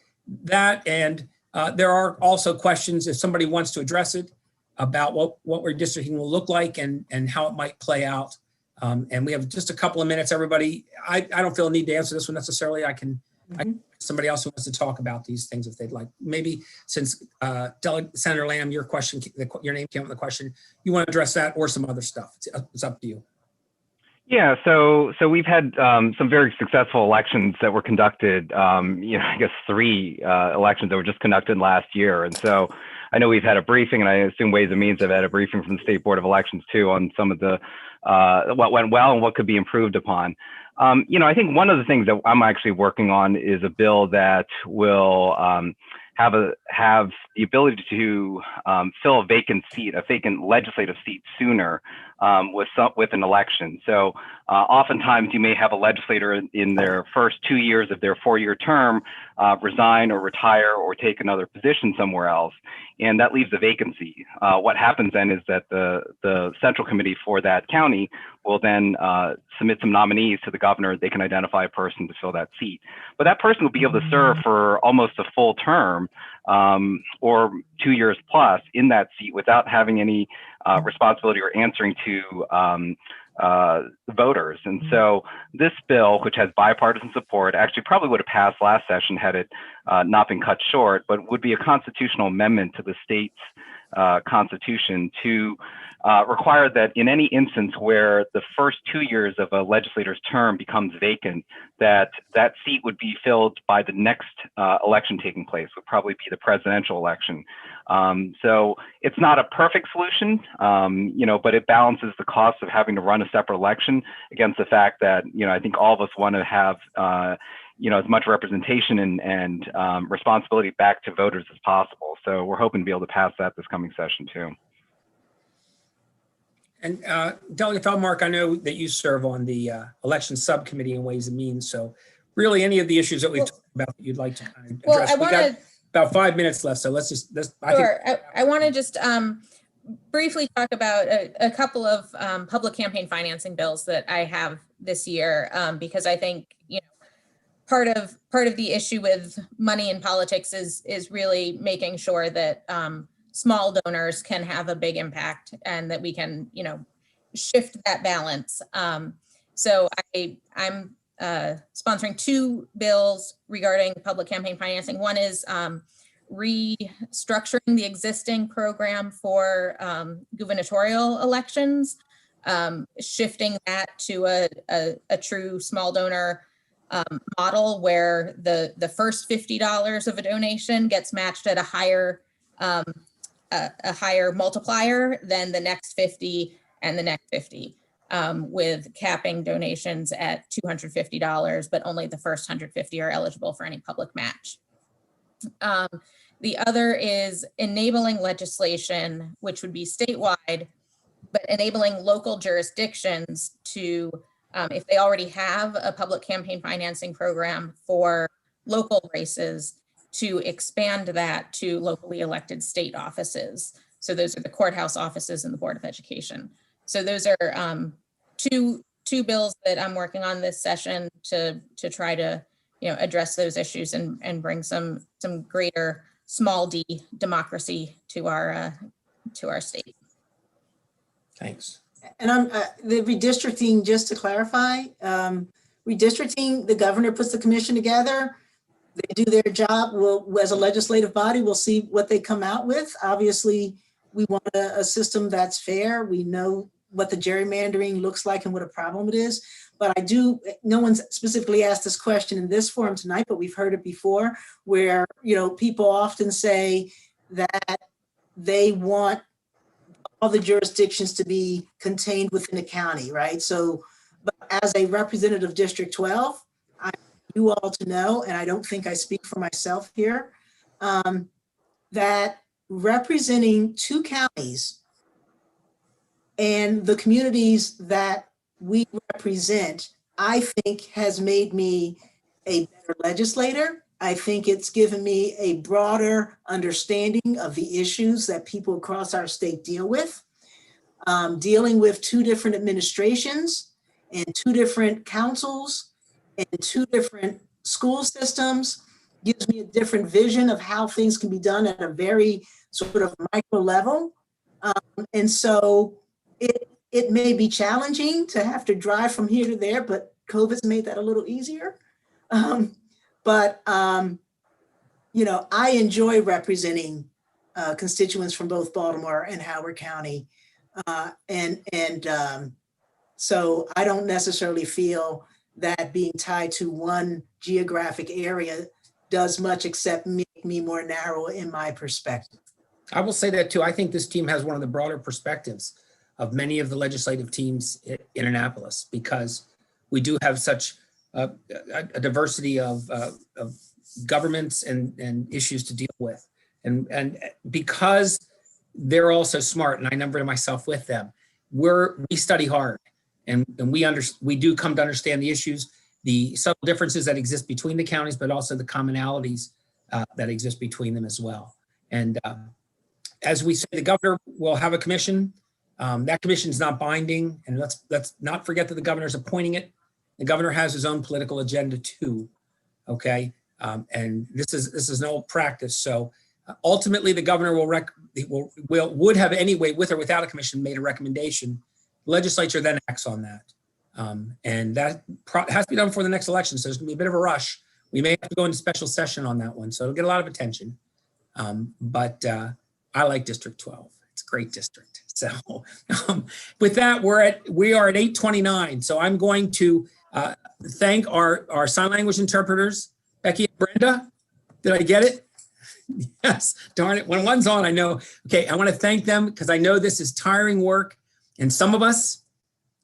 that and there are also questions if somebody wants to address it about what redistricting will look like and how it might play out. And we have just a couple of minutes, everybody. I don't feel a need to answer this one necessarily. I can somebody else who wants to talk about these things if they'd like. Maybe since Senator Lamb, your name came up with the question, you want to address that or some other stuff. It's up to you. Yeah, so we've had some very successful elections that were conducted. I guess 3 elections that were just conducted last year, and so I know we've had a briefing, and I assume Ways and Means have had a briefing from the State Board of Elections too on some of the what went well and what could be improved upon. I think one of the things that I'm actually working on is a bill that will have the ability to fill a vacant legislative seat sooner with an election. So oftentimes you may have a legislator in their first 2 years of their 4-year term resign or retire or take another position somewhere else, and that leaves a vacancy. What happens then is that the Central Committee for that county will then submit some nominees to the governor. They can identify a person to fill that seat, but that person will be able to serve for almost a full term or 2 years plus in that seat without having any responsibility or answering to voters. And so this bill, which has bipartisan support, actually probably would have passed last session had it not been cut short, but would be a constitutional amendment to the state's constitution to require that in any instance where the first 2 years of a legislator's term becomes vacant, that seat would be filled by the next election taking place, would probably be the presidential election. So it's not a perfect solution, but it balances the cost of having to run a separate election against the fact that, I think all of us want to have, as much representation and responsibility back to voters as possible. So we're hoping to be able to pass that this coming session too. And Delegate Feldmark, I know that you serve on the election subcommittee in Ways and Means. So really any of the issues that we've talked about that you'd like to address. Well, I we got about 5 minutes left. So I want to just briefly talk about a couple of public campaign financing bills that I have this year, because I think, part of the issue with money in politics is really making sure that small donors can have a big impact and that we can, shift that balance. So I'm sponsoring 2 bills regarding public campaign financing. One is restructuring the existing program for gubernatorial elections, shifting that to a true small donor model where the first $50 of a donation gets matched at a higher multiplier than the next 50 and the next 50, with capping donations at $250, but only the first 150 are eligible for any public match. The other is enabling legislation, which would be statewide, but enabling local jurisdictions to, if they already have a public campaign financing program for local races, to expand that to locally elected state offices. So those are the courthouse offices and the Board of Education. So those are two bills that I'm working on this session to try to address those issues and bring some greater small d democracy to our state. Thanks. And the redistricting, just to clarify, redistricting, the governor puts the commission together. They do their job. We'll, as a legislative body, we'll see what they come out with. Obviously, we want a system that's fair. We know what the gerrymandering looks like and what a problem it is. But no one's specifically asked this question in this forum tonight, but we've heard it before, where, people often say that they want all the jurisdictions to be contained within the county, right? So, but as a representative of District 12, I want you all to know, and I don't think I speak for myself here, that representing 2 counties and the communities that we represent, I think has made me a better legislator. I think it's given me a broader understanding of the issues that people across our state deal with. Dealing with 2 different administrations and 2 different councils and 2 different school systems, gives me a different vision of how things can be done at a very sort of micro level. And so it may be challenging to have to drive from here to there, but COVID's made that a little easier. You know, I enjoy representing constituents from both Baltimore and Howard County. So I don't necessarily feel that being tied to one geographic area does much except make me more narrow in my perspective. I will say that too. I think this team has one of the broader perspectives of many of the legislative teams in Annapolis, because we do have such a diversity of governments and issues to deal with. And because they're all so smart, and I number myself with them, we study hard, and we do come to understand the issues, the subtle differences that exist between the counties, but also the commonalities that exist between them as well. And as we say, the governor will have a commission. That commission is not binding, and let's not forget that the governor's appointing it. The governor has his own political agenda too. Okay, and this is an old practice. So ultimately, the governor would have anyway, with or without a commission, made a recommendation. The legislature then acts on that, and that has to be done before the next election. So there's going to be a bit of a rush. We may have to go into special session on that one, so it'll get a lot of attention. But I like District 12. It's a great district. So with that, we are at 8:29. So I'm going to thank our sign language interpreters, Becky and Brenda. Did I get it? Yes, darn it. When one's on, I know. Okay, I want to thank them because I know this is tiring work, and some of us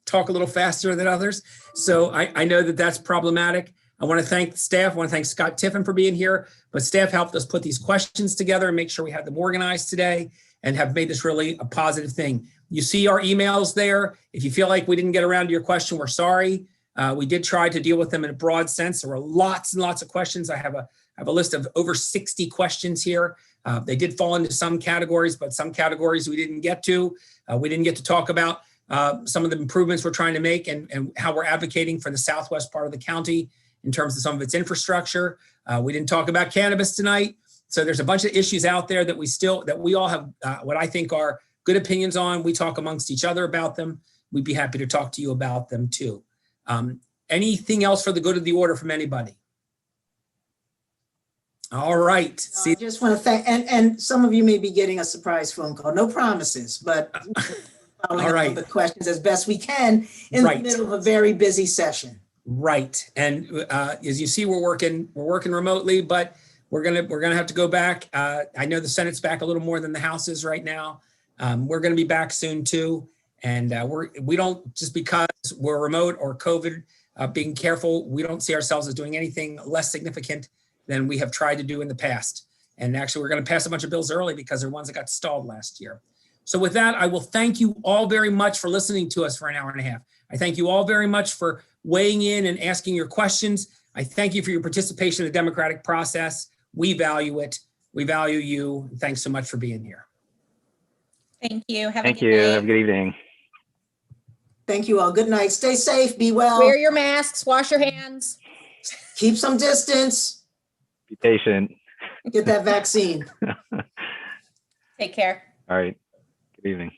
talk a little faster than others. So I know that that's problematic. I want to thank the staff. I want to thank Scott Tiffin for being here, but staff helped us put these questions together and make sure we had them organized today and have made this really a positive thing. You see our emails there. If you feel like we didn't get around to your question, we're sorry. We did try to deal with them in a broad sense. There were lots and lots of questions. I have a list of over 60 questions here. They did fall into some categories, but some categories we didn't get to. We didn't get to talk about some of the improvements we're trying to make and how we're advocating for the southwest part of the county in terms of some of its infrastructure. We didn't talk about cannabis tonight. So there's a bunch of issues out there that we all have what I think are good opinions on. We talk amongst each other about them. We'd be happy to talk to you about them too. Anything else for the good of the order from anybody? All right. I just want to thank, and some of you may be getting a surprise phone call. No promises, but following All right. up with the questions as best we can in Right. the middle of a very busy session. Right. And as you see, we're working remotely, but we're gonna have to go back. I know the Senate's back a little more than the House is right now. We're gonna be back soon too. And we don't, just because we're remote or COVID, being careful, we don't see ourselves as doing anything less significant than we have tried to do in the past. And actually, we're going to pass a bunch of bills early because they're ones that got stalled last year. So with that, I will thank you all very much for listening to us for an hour and a half. I thank you all very much for weighing in and asking your questions. I thank you for your participation in the democratic process. We value it. We value you. Thanks so much for being here. Thank you. Have Thank a good you. night. Have a good evening. Thank you all. Good night. Stay safe. Be well. Wear your masks, wash your hands. Keep some distance. Be patient. Get that vaccine. Take care. All right. Good evening.